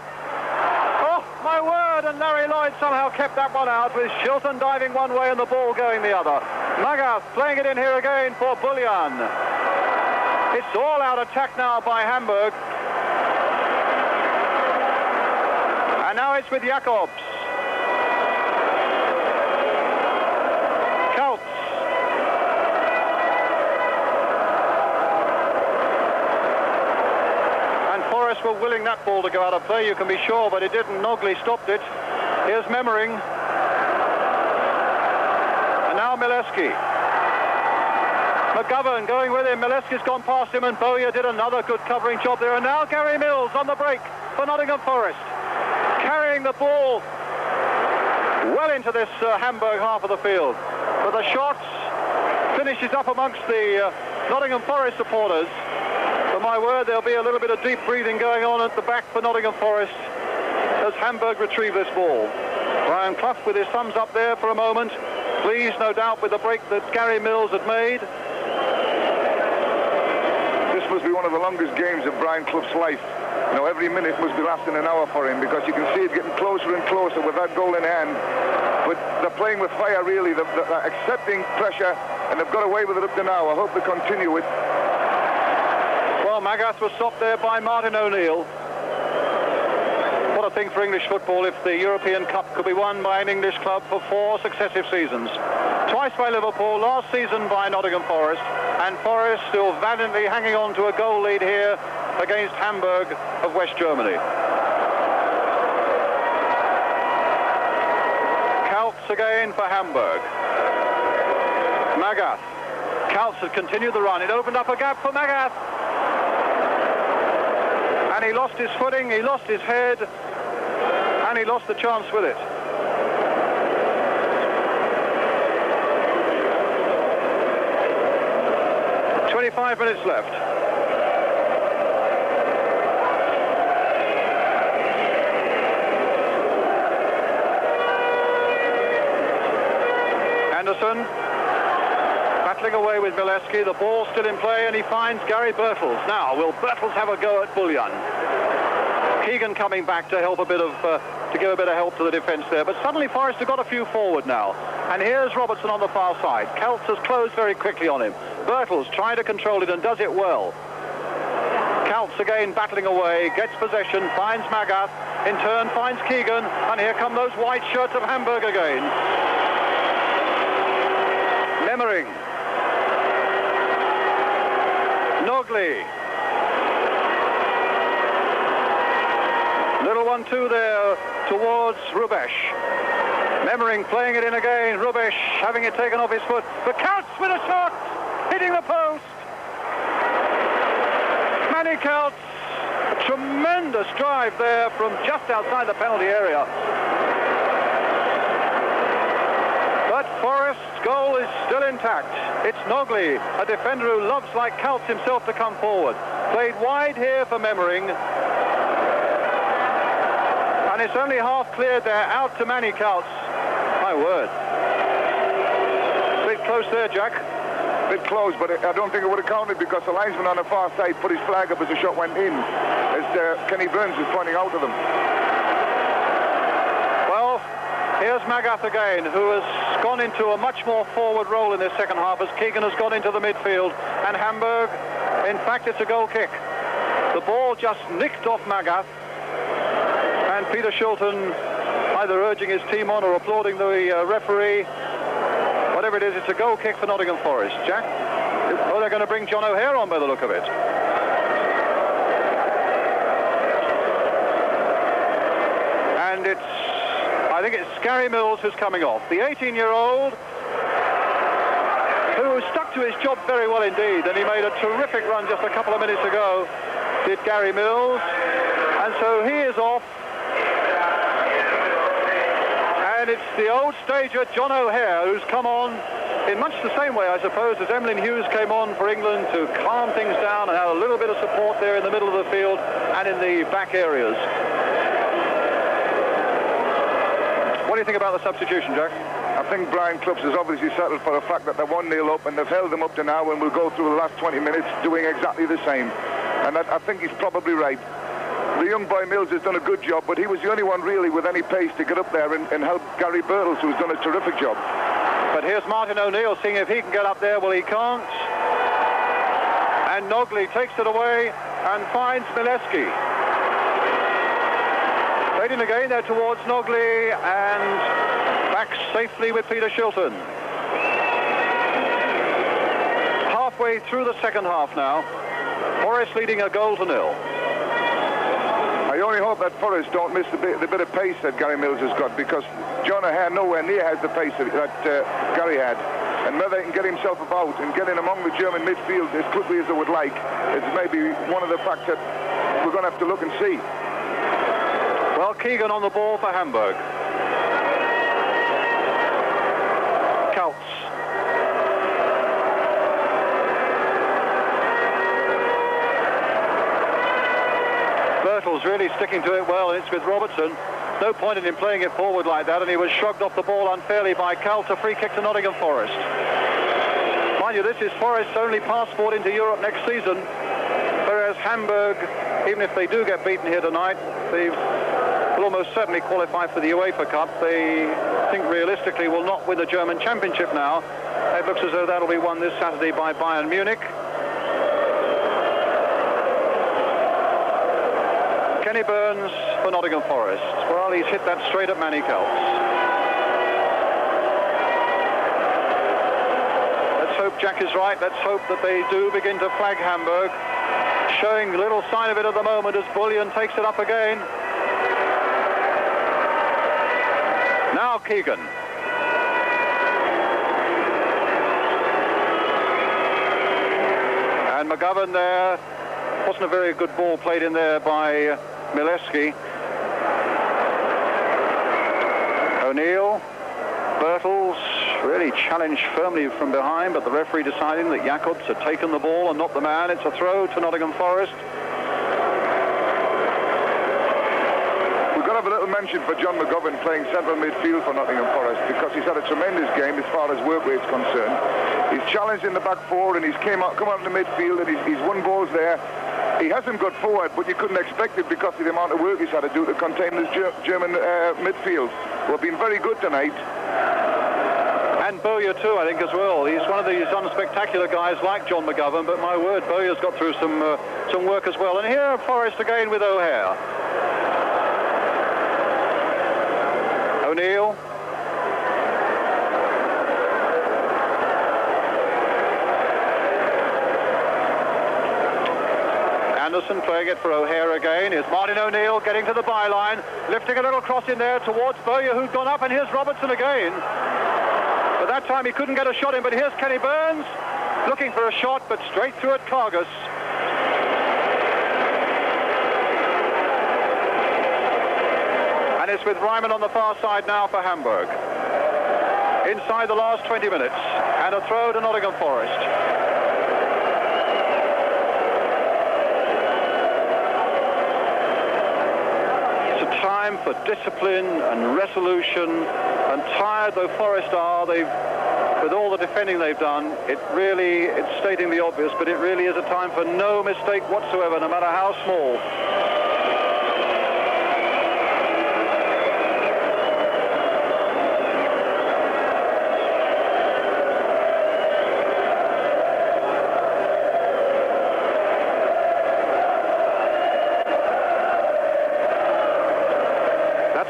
Oh, my word, and Larry Lloyd somehow kept that one out with Shilton diving one way and the ball going the other. Magath playing it in here again for Bullion. It's all out attack now by Hamburg. And now it's with Jacobs. Celts. And Forest were willing that ball to go out of play, you can be sure, but it didn't. Nogley stopped it. Here's Memmering. And now Mileski. McGovern going with him. Mileski's gone past him, and Bowyer did another good covering job there. And now Gary Mills on the break for Nottingham Forest, carrying the ball well into this Hamburg half of the field. But the shots finishes up amongst the Nottingham Forest supporters. For my word, there'll be a little bit of deep breathing going on at the back for Nottingham Forest as Hamburg retrieve this ball. Brian Clough with his thumbs up there for a moment. Pleased, no doubt, with the break that Gary Mills had made. This must be one of the longest games of Brian Clough's life. You know, every minute must be lasting an hour for him because you can see it getting closer and closer with that goal in hand. But they're playing with fire, really. They're accepting pressure, and they've got away with it up to now. I hope they continue it. Well, Magath was stopped there by Martin O'Neill. What a thing for English football if the European Cup could be won by an English club for 4 successive seasons. Twice by Liverpool, last season by Nottingham Forest, and Forest still valiantly hanging on to a goal lead here against Hamburg of West Germany. Kaltz again for Hamburg. Magath. Kaltz had continued the run. It opened up a gap for Magath. And he lost his footing, he lost his head, and he lost the chance with it. "25 minutes left. Anderson battling away with Mileski. The ball still in play, and he finds Gary Birtles. Now, will Birtles have a go at Bullion? Keegan coming back to help a bit of to give a bit of help to the defence there. But suddenly Forrest have got a few forward now. And here's Robertson on the far side. Kaltz has closed very quickly on him. Birtles trying to control it and does it well. Kaltz again battling away, gets possession, finds Magath, in turn finds Keegan, and here come those white shirts of Hamburg again. Memmering. Nogli. Little 1-2 there towards Rubesh. Memmering playing it in again. Rubesh having it taken off his foot. But Kaltz with a shot, hitting the post. Manny Kaltz, a tremendous drive there from just outside the penalty area. But Forest's goal is still intact. It's Nogli, a defender who loves, like Kaltz himself, to come forward. Played wide here for Memmering. And it's only half cleared there, out to Manny Kaltz. My word. Bit close there, Jack. Bit close, but I don't think it would have counted because the linesman on the far side put his flag up as the shot went in, as Kenny Burns was pointing out to them. Well, here's Magath again, who has gone into a much more forward role in this second half as Keegan has gone into the midfield. And Hamburg, in fact, it's a goal kick. The ball just nicked off Magath. And Peter Shilton either urging his team on or applauding the referee. Whatever it is, it's a goal kick for Nottingham Forest. Jack? Oh, they're going to bring John O'Hare on by the look of it. And I think it's Gary Mills who's coming off. The 18-year-old who stuck to his job very well indeed. And he made a terrific run just a couple of minutes ago, did Gary Mills. And so he is off. And it's the old stager, John O'Hare, who's come on in much the same way, I suppose, as Emlyn Hughes came on for England to calm things down and have a little bit of support there in the middle of the field and in the back areas. What do you think about the substitution, Jack? I think Brian Clough's has obviously settled for the fact that they're 1-0 up and they've held them up to now, and we'll go through the last 20 minutes doing exactly the same. And I think he's probably right. The young boy Mills has done a good job, but he was the only one really with any pace to get up there and help Gary Birtles, who's done a terrific job. But here's Martin O'Neill seeing if he can get up there. Well, he can't. And Nogli takes it away and finds Mileski. Fading again there towards Nogli and back safely with Peter Shilton. Halfway through the second half now. Forest leading 1-0. I only hope that Forest don't miss the bit of pace that Gary Mills has got, because John O'Hare nowhere near has the pace that Gary had. And whether he can get himself about and get in among the German midfield as quickly as they would like is maybe one of the facts that we're going to have to look and see. Well, Keegan on the ball for Hamburg. Kaltz. Birtles really sticking to it well, and it's with Robertson. No point in him playing it forward like that, and he was shrugged off the ball unfairly by Kaltz. A free kick to Nottingham Forest. Mind you, this is Forest's only passport into Europe next season, whereas Hamburg, even if they do get beaten here tonight, they will almost certainly qualify for the UEFA Cup. They think realistically will not win the German Championship now. It looks as though that'll be won this Saturday by Bayern Munich. Kenny Burns for Nottingham Forest. Well, he's hit that straight at Manny Kelts. Let's hope Jack is right. Let's hope that they do begin to flag Hamburg. Showing little sign of it at the moment as Bullion takes it up again. Now Keegan. And McGovern there. Wasn't a very good ball played in there by Mileski. O'Neill. Bertels really challenged firmly from behind, but the referee deciding that Jacobs had taken the ball and not the man. It's a throw to Nottingham Forest. We've got to have a little mention for John McGovern playing central midfield for Nottingham Forest, because he's had a tremendous game as far as work rate's concerned. He's challenged in the back four, and he's come out in the midfield, and he's won balls there. He hasn't got forward, but you couldn't expect it because of the amount of work he's had to do to contain this German midfield. We've been very good tonight. And Bowyer too, I think, as well. He's one of these unspectacular guys like John McGovern, but my word, Bowyer's got through some work as well. And here Forest again with O'Hare. O'Neill. Anderson playing it for O'Hare again. Here's Martin O'Neill getting to the byline, lifting a little cross in there towards Bowyer, who's gone up, and here's Robertson again. But that time he couldn't get a shot in, but here's Kenny Burns looking for a shot, but straight through at Cargus. And it's with Ryman on the far side now for Hamburg. Inside the last 20 minutes, and a throw to Nottingham Forest. Time for discipline and resolution, and tired though Forest are, with all the defending they've done, it's stating the obvious, but it really is a time for no mistake whatsoever, no matter how small.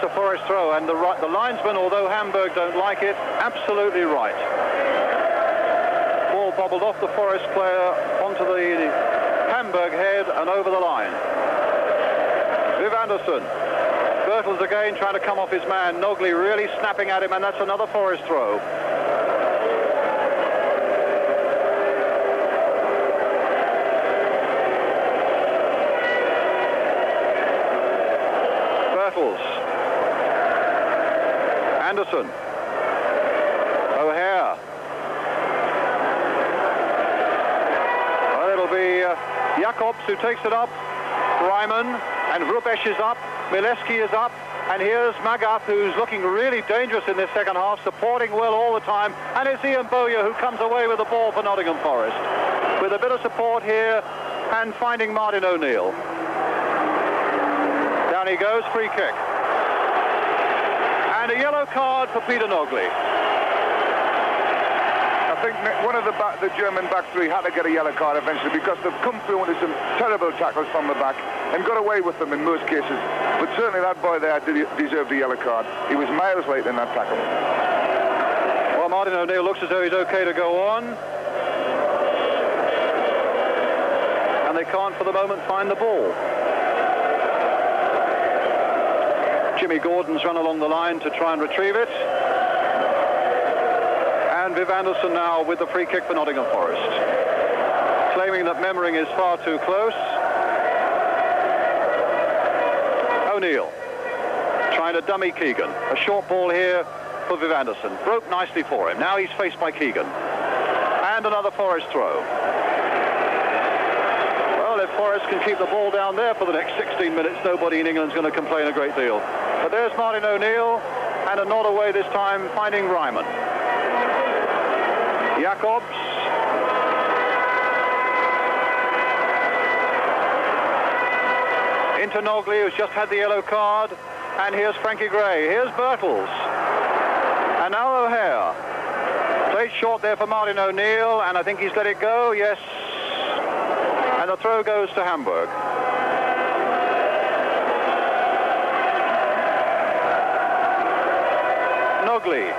A Forest throw, and the linesman, although Hamburg don't like it, absolutely right. Ball bobbled off the Forest player onto the Hamburg head and over the line. Viv Anderson. Bertels again trying to come off his man. Nogley really snapping at him, and that's another Forest throw. Bertels. Anderson. O'Hare. Well, it'll be Jacobs who takes it up. Ryman and Rubesch is up. Mileski is up. And here's Magath, who's looking really dangerous in this second half, supporting well all the time. And it's Ian Bowyer who comes away with the ball for Nottingham Forest. With a bit of support here and finding Martin O'Neill. Down he goes, free kick. And a yellow card for Peter Nogley. I think one of the German back three had to get a yellow card eventually, because they've come through into some terrible tackles from the back and got away with them in most cases. But certainly that boy there deserved a yellow card. He was miles late in that tackle. Well, Martin O'Neill looks as though he's okay to go on. And they can't for the moment find the ball. Jimmy Gordon's run along the line to try and retrieve it. And Viv Anderson now with the free kick for Nottingham Forest. Claiming that Memmering is far too close. O'Neill trying to dummy Keegan. A short ball here for Viv Anderson. Broke nicely for him. Now he's faced by Keegan. And another Forest throw. Well, if Forest can keep the ball down there for the next 16 minutes, nobody in England's going to complain a great deal. But there's Martin O'Neill, and a nod away this time, finding Ryman. Jacobs. Into Nogley, who's just had the yellow card. And here's Frankie Gray. Here's Bertels. And now O'Hare. Played short there for Martin O'Neill, and I think he's let it go, yes. And the throw goes to Hamburg. Nogley.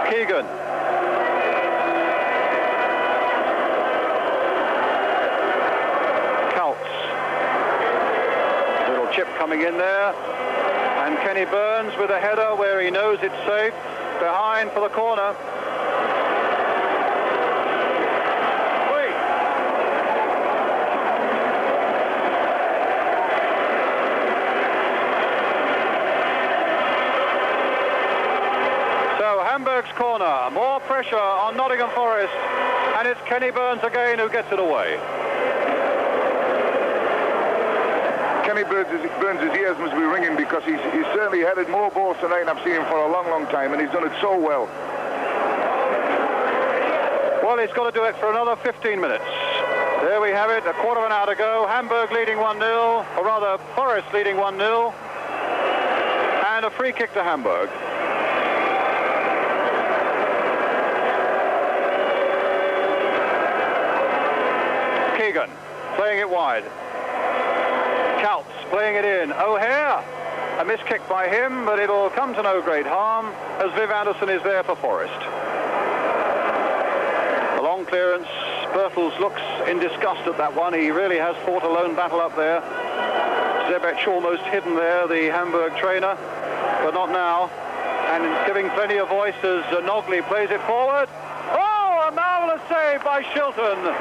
Keegan. Chip coming in there, and Kenny Burns with a header where he knows it's safe, behind for the corner. So Hamburg's corner, more pressure on Nottingham Forest, and it's Kenny Burns again who gets it away. Kenny Burns' ears must be ringing because he's certainly headed more balls tonight than I've seen him for a long, long time, and he's done it so well. Well, he's got to do it for another 15 minutes. There we have it, a quarter of an hour to go. Hamburg leading 1-0, or rather, Forest leading 1-0, and a free kick to Hamburg. Keegan playing it wide. Counts playing it in. O'Hare, a miss kick by him, but it'll come to no great harm as Viv Anderson is there for Forest. A long clearance. Bertels looks in disgust at that one. He really has fought a lone battle up there. Zebek's almost hidden there, the Hamburg trainer, but not now. And giving plenty of voice as Nogley plays it forward. Oh, a marvellous save by Shilton.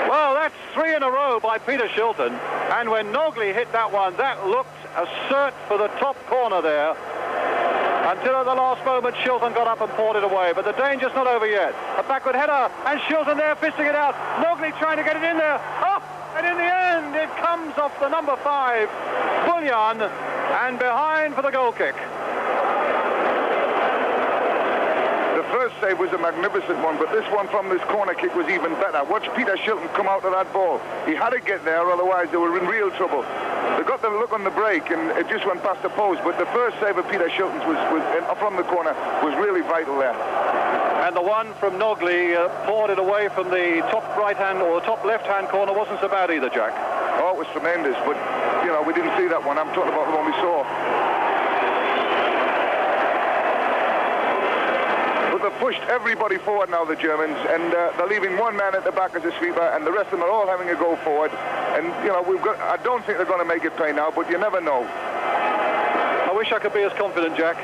Well, that's 3 in a row by Peter Shilton, and when Nogley hit that one, that looked a cert for the top corner there, until at the last moment Shilton got up and poured it away, but the danger's not over yet. A backward header, and Shilton there fisting it out. Nogley trying to get it in there. Oh, and in the end, it comes off the number 5, Bullion, and behind for the goal kick. The first save was a magnificent one, but this one from this corner kick was even better. Watch Peter Shilton come out of that ball. He had to get there, otherwise they were in real trouble. They got the look on the break, and it just went past the post, but the first save of Peter Shilton's was from the corner was really vital there. And the one from Nogley poured it away from the top right-hand or top left-hand corner wasn't so bad either, Jack. Oh, it was tremendous, but, you know, we didn't see that one. I'm talking about the one we saw. They've pushed everybody forward now, the Germans, and they're leaving one man at the back as a sweeper, and the rest of them are all having a go forward. And, you know, I don't think they're going to make it pay now, but you never know. I wish I could be as confident, Jack.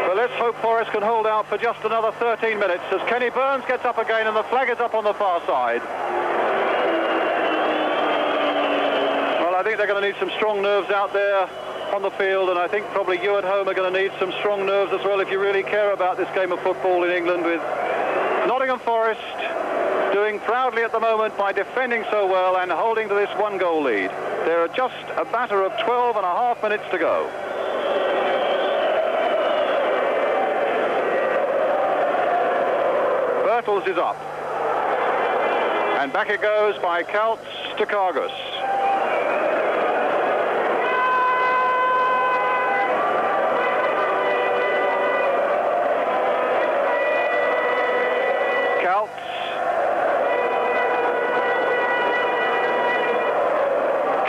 But let's hope Forest can hold out for just another 13 minutes as Kenny Burns gets up again and the flag is up on the far side. Well, I think they're going to need some strong nerves out there on the field, and I think probably you at home are going to need some strong nerves as well if you really care about this game of football in England, with Nottingham Forest doing proudly at the moment by defending so well and holding to this 1-goal lead. There are just a matter of 12 and a half minutes to go. Bertels is up, and back it goes by Counts to Kargus.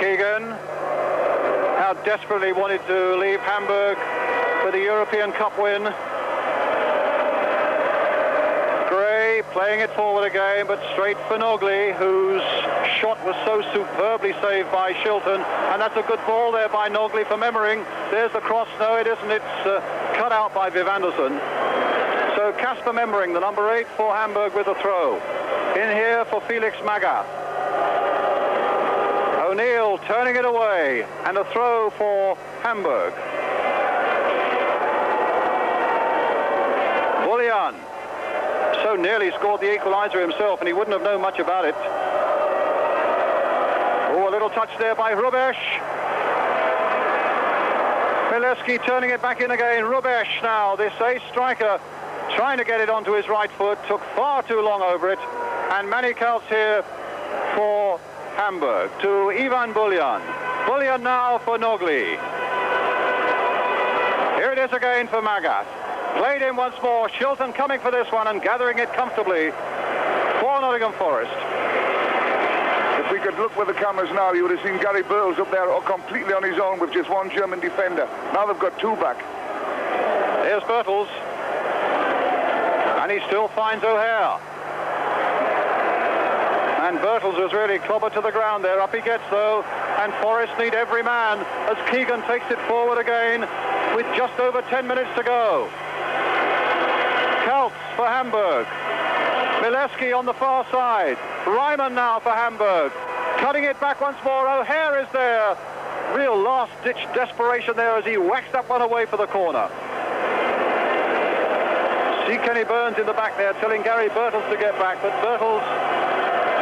Keegan, how desperately wanted to leave Hamburg for the European Cup win. Gray playing it forward again, but straight for Nogley, whose shot was so superbly saved by Shilton. And that's a good ball there by Nogley for Memmering. There's the cross. No, it isn't. It's cut out by Viv Anderson. So Casper Memmering, the number 8 for Hamburg, with a throw. In here for Felix Maga. O'Neill turning it away, and a throw for Hamburg. Bullion so nearly scored the equaliser himself, and he wouldn't have known much about it. Oh, a little touch there by Rubesh. Mileski turning it back in again. Rubesh now, this ace striker, trying to get it onto his right foot, took far too long over it, and Manikals here for Hamburg to Ivan Bullion. Bullion now for Nogley. Here it is again for Magat. Played in once more. Shilton coming for this one and gathering it comfortably for Nottingham Forest. The we could look with the cameras now, you would have seen Gary Burles up there completely on his own with just one German defender. Now they've got two back. Here's Birtles. And he still finds O'Hare. And Birtles was really clobbered to the ground there. Up he gets, though. And Forrest need every man as Keegan takes it forward again with just over 10 minutes to go. Kaltz for Hamburg. Mileski on the far side. Ryman now for Hamburg. Cutting it back once more. O'Hare is there. Real last-ditch desperation there as he whacks that one away for the corner. See Kenny Burns in the back there telling Gary Birtles to get back, but Birtles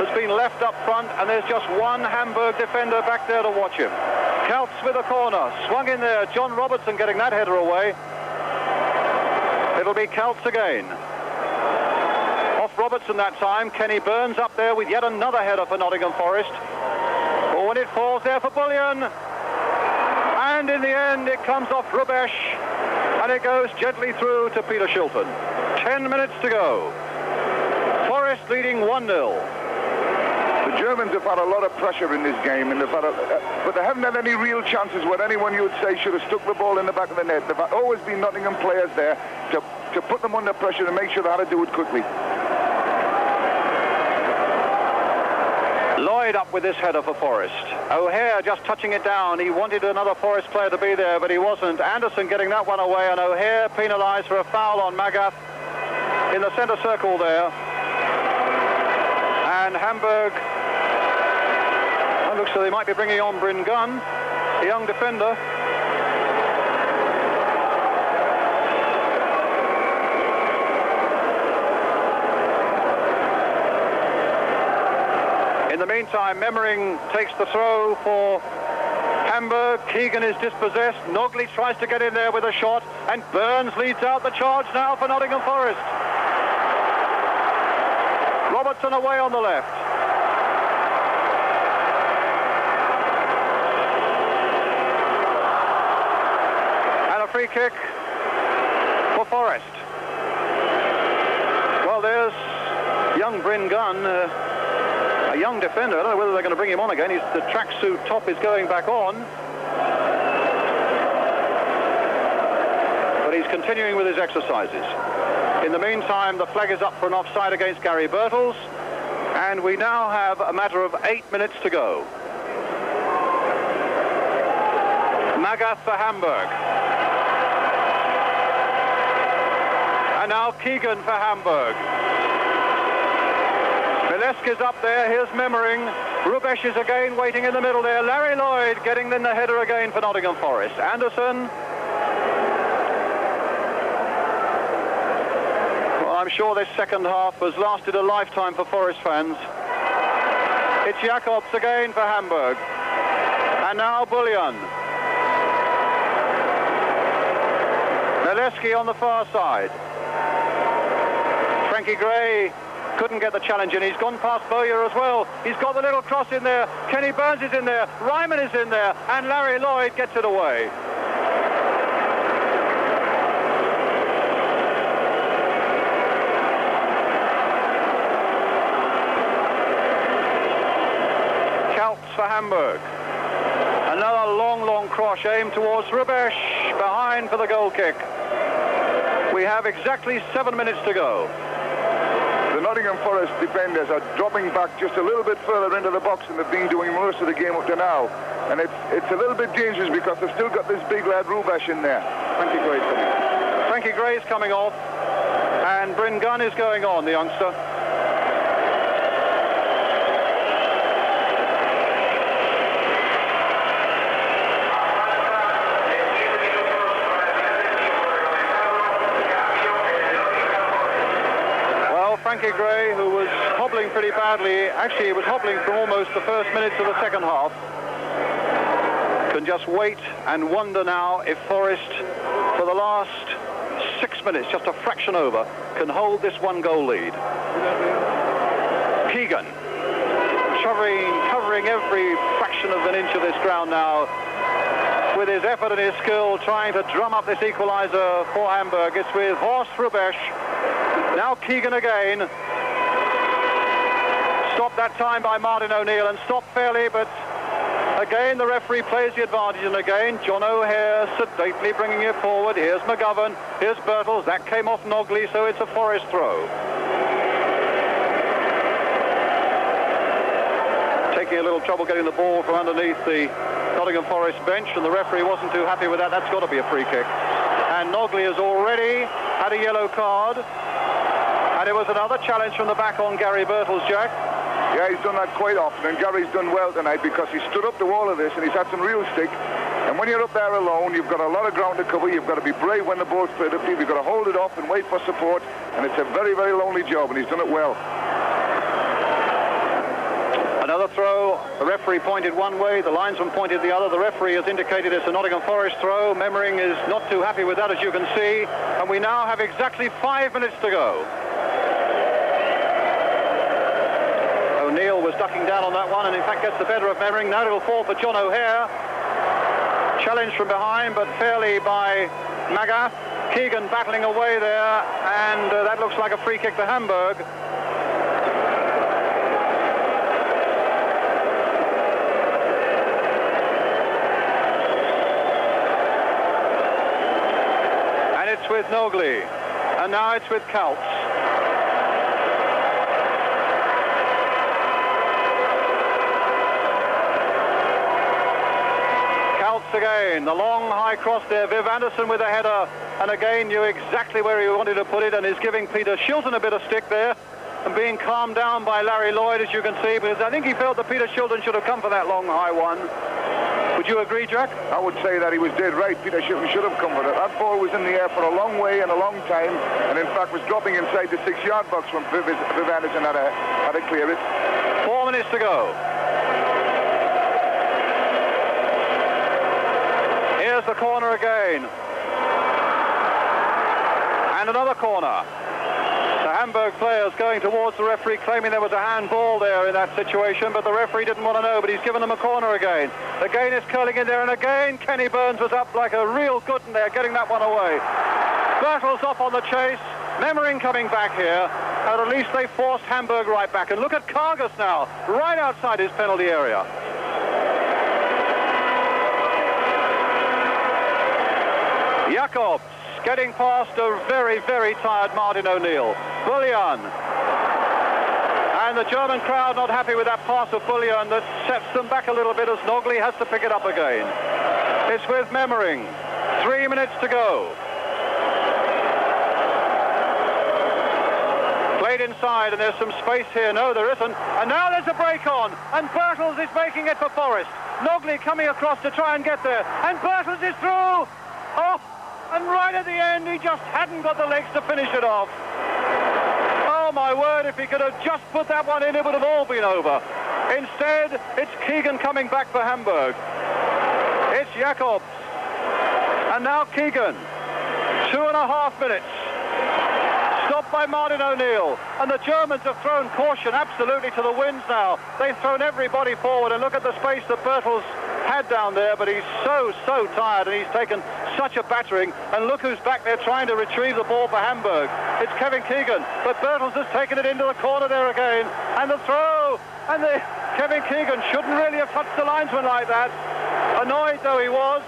has been left up front and there's just one Hamburg defender back there to watch him. Kaltz with a corner. Swung in there. John Robertson getting that header away. It'll be Kaltz again. Off Robertson that time. Kenny Burns up there with yet another header for Nottingham Forest. Oh, and it falls there for Bullion. And in the end, it comes off Rubesh. And it goes gently through to Peter Shilton. 10 minutes to go. Forest leading 1-0. The Germans have had a lot of pressure in this game, and but they haven't had any real chances where anyone you would say should have stuck the ball in the back of the net. There have always been Nottingham players there to put them under pressure and make sure they had to do it quickly. Lloyd up with this header for Forest. O'Hare just touching it down. He wanted another Forest player to be there, but he wasn't. Anderson getting that one away, and O'Hare penalised for a foul on Magath in the centre circle there. And Hamburg, it looks like they might be bringing on Bryn Gunn, the young defender. In the meantime, Memmering takes the throw for Hamburg. Keegan is dispossessed. Nogley tries to get in there with a shot, and Burns leads out the charge now for Nottingham Forest. Robertson away on the left. And a free kick for Forest. Well, there's young Bryn Gunn, a young defender. I don't know whether they're going to bring him on again. The tracksuit top is going back on. But he's continuing with his exercises. In the meantime, the flag is up for an offside against Gary Birtles, and we now have a matter of 8 minutes to go. Magath for Hamburg. And now Keegan for Hamburg. Mileski's up there. Here's Memmering. Rubesh is again waiting in the middle there. Larry Lloyd getting in the header again for Nottingham Forest. Anderson. I'm sure this second half has lasted a lifetime for Forest fans. It's Jacobs again for Hamburg. And now Bullion. Mileski on the far side. Frankie Gray couldn't get the challenge in. He's gone past Bowyer as well. He's got the little cross in there. Kenny Burns is in there. Ryman is in there. And Larry Lloyd gets it away. For Hamburg. Another long cross aimed towards Rubesh, behind for the goal kick. We have exactly 7 minutes to go. The Nottingham Forest defenders are dropping back just a little bit further into the box than they've been doing most of the game up to now. And it's a little bit dangerous because they've still got this big lad Rubesh in there. Frankie Gray's coming off, and Bryn Gunn is going on, the youngster. Frankie Gray, who was hobbling pretty badly, actually he was hobbling for almost the first minutes of the second half, can just wait and wonder now if Forest, for the last 6 minutes, just a fraction over, can hold this one-goal lead. Keegan, covering every fraction of an inch of this ground now, with his effort and his skill, trying to drum up this equaliser for Hamburg. It's with Horst Rubesh. Now Keegan again. stopped that time by Martin O'Neill, and stopped fairly, but again the referee plays the advantage, and again John O'Hare sedately bringing it forward. Here's McGovern, here's Birtles, that came off Nogley, so it's a Forest throw. Taking a little trouble getting the ball from underneath the Nottingham Forest bench, and the referee wasn't too happy with that. That's got to be a free kick. And Nogley has already had a yellow card, and it was another challenge from the back on Gary Birtles, Jack. Yeah, he's done that quite often, and Gary's done well tonight because he stood up to all of this and he's had some real stick. And when you're up there alone, you've got a lot of ground to cover. You've got to be brave when the ball's played up to you. You've got to hold it off and wait for support, and it's a very, very lonely job, and he's done it well. Another throw. The referee pointed one way, the linesman pointed the other. The referee has indicated it's a Nottingham Forest throw. Memmering is not too happy with that, as you can see, and we now have exactly 5 minutes to go. O'Neill was ducking down on that one, and in fact gets the better of Memmering. Now it'll fall for John O'Hare. Challenge from behind, but fairly by Magath. Keegan battling away there, and that looks like a free kick to Hamburg. And it's with Nogley, and now it's with Kaltz. Again, the long high cross there. Viv Anderson with a header, and again knew exactly where he wanted to put it, and is giving Peter Shilton a bit of stick there, and being calmed down by Larry Lloyd, as you can see, because I think he felt that Peter Shilton should have come for that long high one. Would you agree, Jack? I would say that he was dead right. Peter Shilton should have come for it. That ball was in the air for a long way and a long time, and in fact was dropping inside the 6-yard box when Viv Anderson had to clear it. 4 minutes to go. Here's the corner again. And another corner. The Hamburg players going towards the referee, claiming there was a handball there in that situation, but the referee didn't want to know, but he's given them a corner again. Again it's curling in there, and again Kenny Burns was up like a real good in there, getting that one away. Birtles off on the chase. Memmering coming back here, and at least they forced Hamburg right back. And look at Kargas now, right outside his penalty area. Jacobs getting past a very, very tired Martin O'Neill. Bullion. And the German crowd not happy with that pass of Bullion that sets them back a little bit as Nogley has to pick it up again. It's with Memmering. 3 minutes to go. Played inside, and there's some space here. No, there isn't. And now there's a break on, and Birtles is making it for Forest. Nogley coming across to try and get there, and Birtles is through. Off. And right at the end, he just hadn't got the legs to finish it off. Oh, my word, if he could have just put that one in, it would have all been over. Instead, it's Keegan coming back for Hamburg. It's Jacobs. And now Keegan. 2.5 minutes. Stopped by Martin O'Neill. And the Germans have thrown caution absolutely to the winds now. They've thrown everybody forward, and look at the space that Birtles had down there, but he's so tired, and he's taken such a battering. And look who's back there trying to retrieve the ball for Hamburg. It's Kevin Keegan, but Birtles has taken it into the corner there again, and the throw, and Kevin Keegan shouldn't really have touched the linesman like that, annoyed though he was.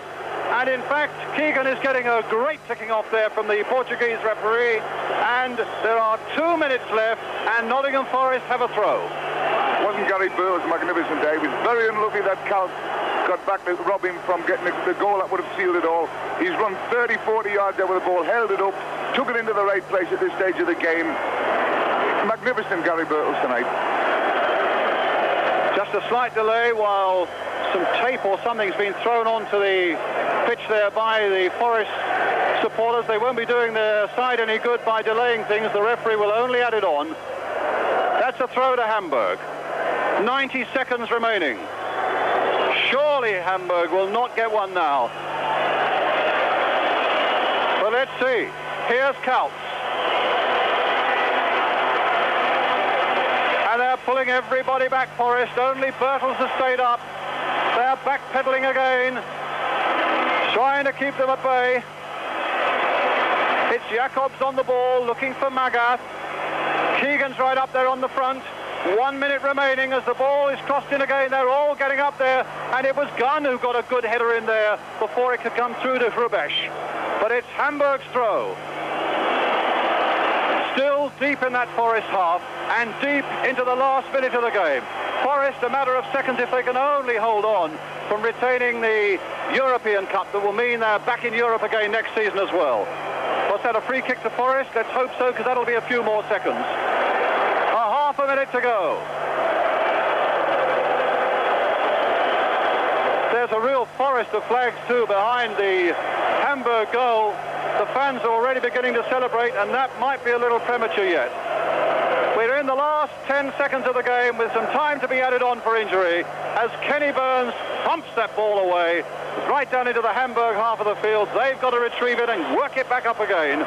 And in fact, Keegan is getting a great ticking off there from the Portuguese referee, and there are 2 minutes left, and Nottingham Forest have a throw. Wasn't Gary Birtles magnificent there? He was very unlucky that Kaltz got back to rob him from getting the goal that would have sealed it all. He's run 30-40 yards there with the ball, held it up, took it into the right place at this stage of the game. Magnificent Gary Birtles tonight. Just a slight delay while some tape or something's been thrown onto the pitch there by the Forest supporters. They won't be doing their side any good by delaying things. The referee will only add it on. That's a throw to Hamburg. 90 seconds remaining. Surely Hamburg will not get one now. But let's see. Here's Kaltz. And they're pulling everybody back, Forest. Only Birtles has stayed up. They're backpedaling again, trying to keep them at bay. It's Jacobs on the ball, looking for Magath. Keegan's right up there on the front. 1 minute remaining as the ball is crossed in again. They're all getting up there, and it was Gunn who got a good header in there before it could come through to Hrubesch. But it's Hamburg's throw. Still deep in that Forest half, and deep into the last minute of the game. Forest, a matter of seconds if they can only hold on from retaining the European Cup. That will mean they're back in Europe again next season as well. Was that a free kick to Forest? Let's hope so, because that'll be a few more seconds. Half a minute to go. There's a real forest of flags too behind the Hamburg goal. The fans are already beginning to celebrate, and that might be a little premature yet. We're in the last 10 seconds of the game with some time to be added on for injury as Kenny Burns pumps that ball away right down into the Hamburg half of the field. They've got to retrieve it and work it back up again.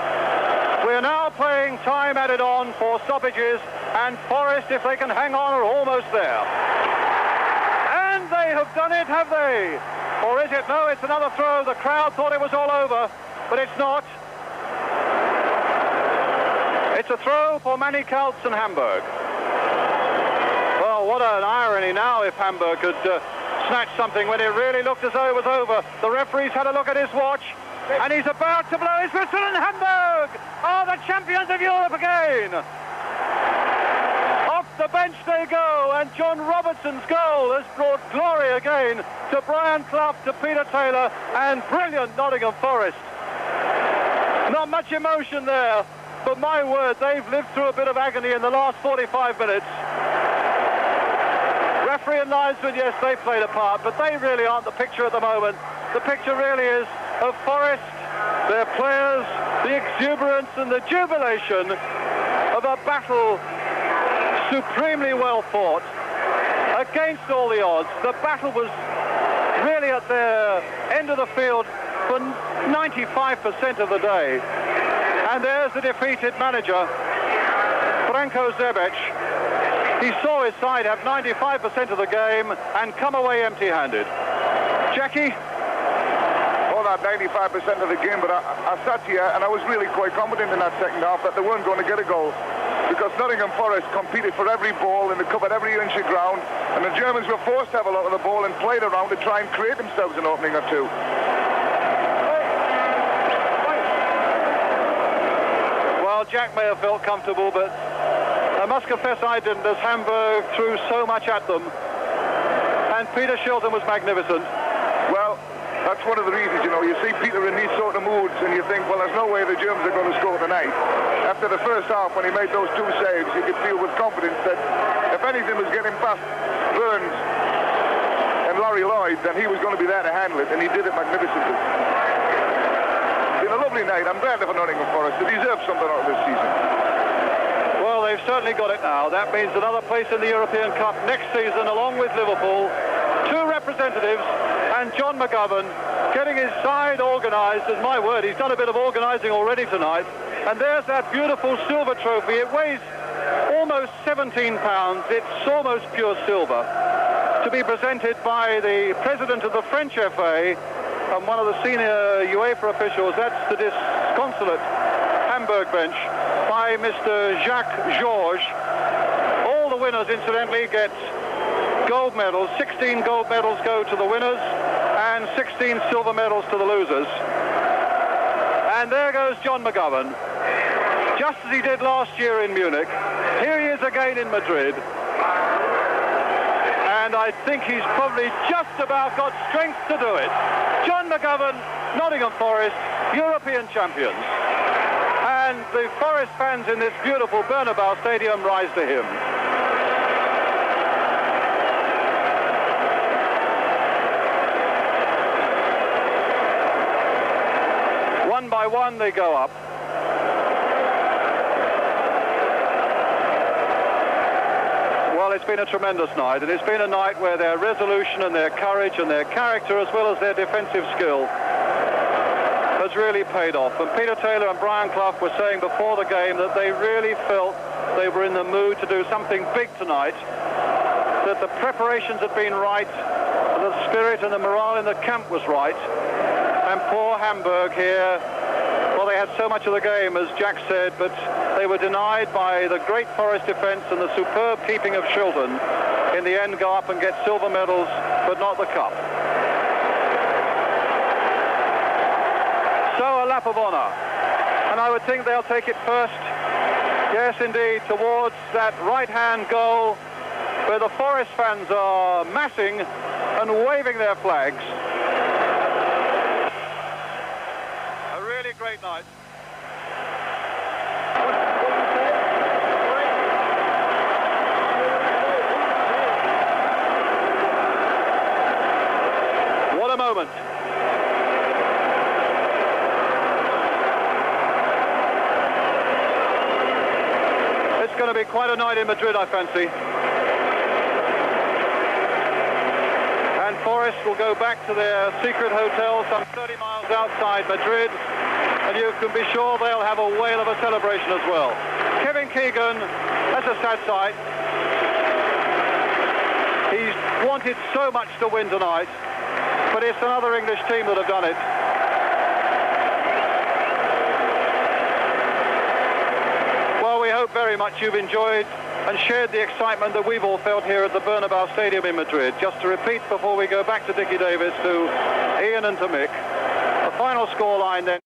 We're now playing time added on for stoppages, and Forest, if they can hang on, are almost there. And they have done it, have they? Or is it? No, it's another throw. The crowd thought it was all over, but it's not. It's a throw for Manny Kaltz and Hamburg. Well, what an irony now if Hamburg could snatch something when it really looked as though it was over. The referee's had a look at his watch, and he's about to blow his whistle, and Hamburg are the champions of Europe again. Off the bench they go, and John Robertson's goal has brought glory again to Brian Clough, to Peter Taylor, and brilliant Nottingham Forest. Not much emotion there, but my word, they've lived through a bit of agony in the last 45 minutes. Referee and linesman, yes, they played a part, but they really aren't the picture at the moment. The picture really is of Forest, their players, the exuberance and the jubilation of a battle supremely well fought against all the odds. The battle was really at the end of the field for 95% of the day. And there's the defeated manager, Franco Zebec. He saw his side have 95% of the game and come away empty-handed. Jackie? Oh, that 95% of the game, but I sat here and I was really quite confident in that second half that they weren't going to get a goal, because Nottingham Forest competed for every ball and they covered every inch of ground, and the Germans were forced to have a lot of the ball and played around to try and create themselves an opening or two. Well, Jack may have felt comfortable, but I must confess I didn't, as Hamburg threw so much at them. And Peter Shilton was magnificent. Well, that's one of the reasons, you know, you see Peter in these sort of moods and you think, well, there's no way the Germans are going to score tonight. After the first half, when he made those two saves, you could feel with confidence that if anything was getting past Burns and Laurie Lloyd, then he was going to be there to handle it, and he did it magnificently. It's been a lovely night. I'm glad for Nottingham Forest. They deserve something out of this season. Well, they've certainly got it now. That means another place in the European Cup next season, along with Liverpool. Two representatives, and John McGovern getting his side organised. And my word, he's done a bit of organising already tonight. And there's that beautiful silver trophy. It weighs almost 17 pounds. It's almost pure silver. To be presented by the president of the French FA and one of the senior UEFA officials. That's the disconsolate Hamburg bench, by Mr. Jacques Georges. All the winners, incidentally, get gold medals. 16 gold medals go to the winners and 16 silver medals to the losers. And there goes John McGovern, just as he did last year in Munich. Here he is again in Madrid. And I think he's probably just about got strength to do it. John McGovern, Nottingham Forest, European champions. And the Forest fans in this beautiful Bernabeu Stadium rise to him. One by one they go up. Well, it's been a tremendous night, and it's been a night where their resolution and their courage and their character, as well as their defensive skill, has really paid off. And Peter Taylor and Brian Clough were saying before the game that they really felt they were in the mood to do something big tonight, that the preparations had been right, the spirit and the morale in the camp was right. And poor Hamburg here, well, they had had so much of the game, as Jack said, but they were denied by the great Forest defence and the superb keeping of Shilton. In the end, go up and get silver medals, but not the cup. So a lap of honour, and I would think they'll take it first, yes indeed, towards that right-hand goal where the Forest fans are massing and waving their flags. A really great night. What a moment. It's going to be quite a night in Madrid, I fancy. And Forest will go back to their secret hotel some 30 miles outside Madrid, and you can be sure they'll have a whale of a celebration as well. Kevin Keegan, that's a sad sight. He's wanted so much to win tonight, but it's another English team that have done it. Well, we hope very much you've enjoyed and shared the excitement that we've all felt here at the Bernabeu Stadium in Madrid. Just to repeat before we go back to Dickie Davis, to Ian and to Mick, the final scoreline then.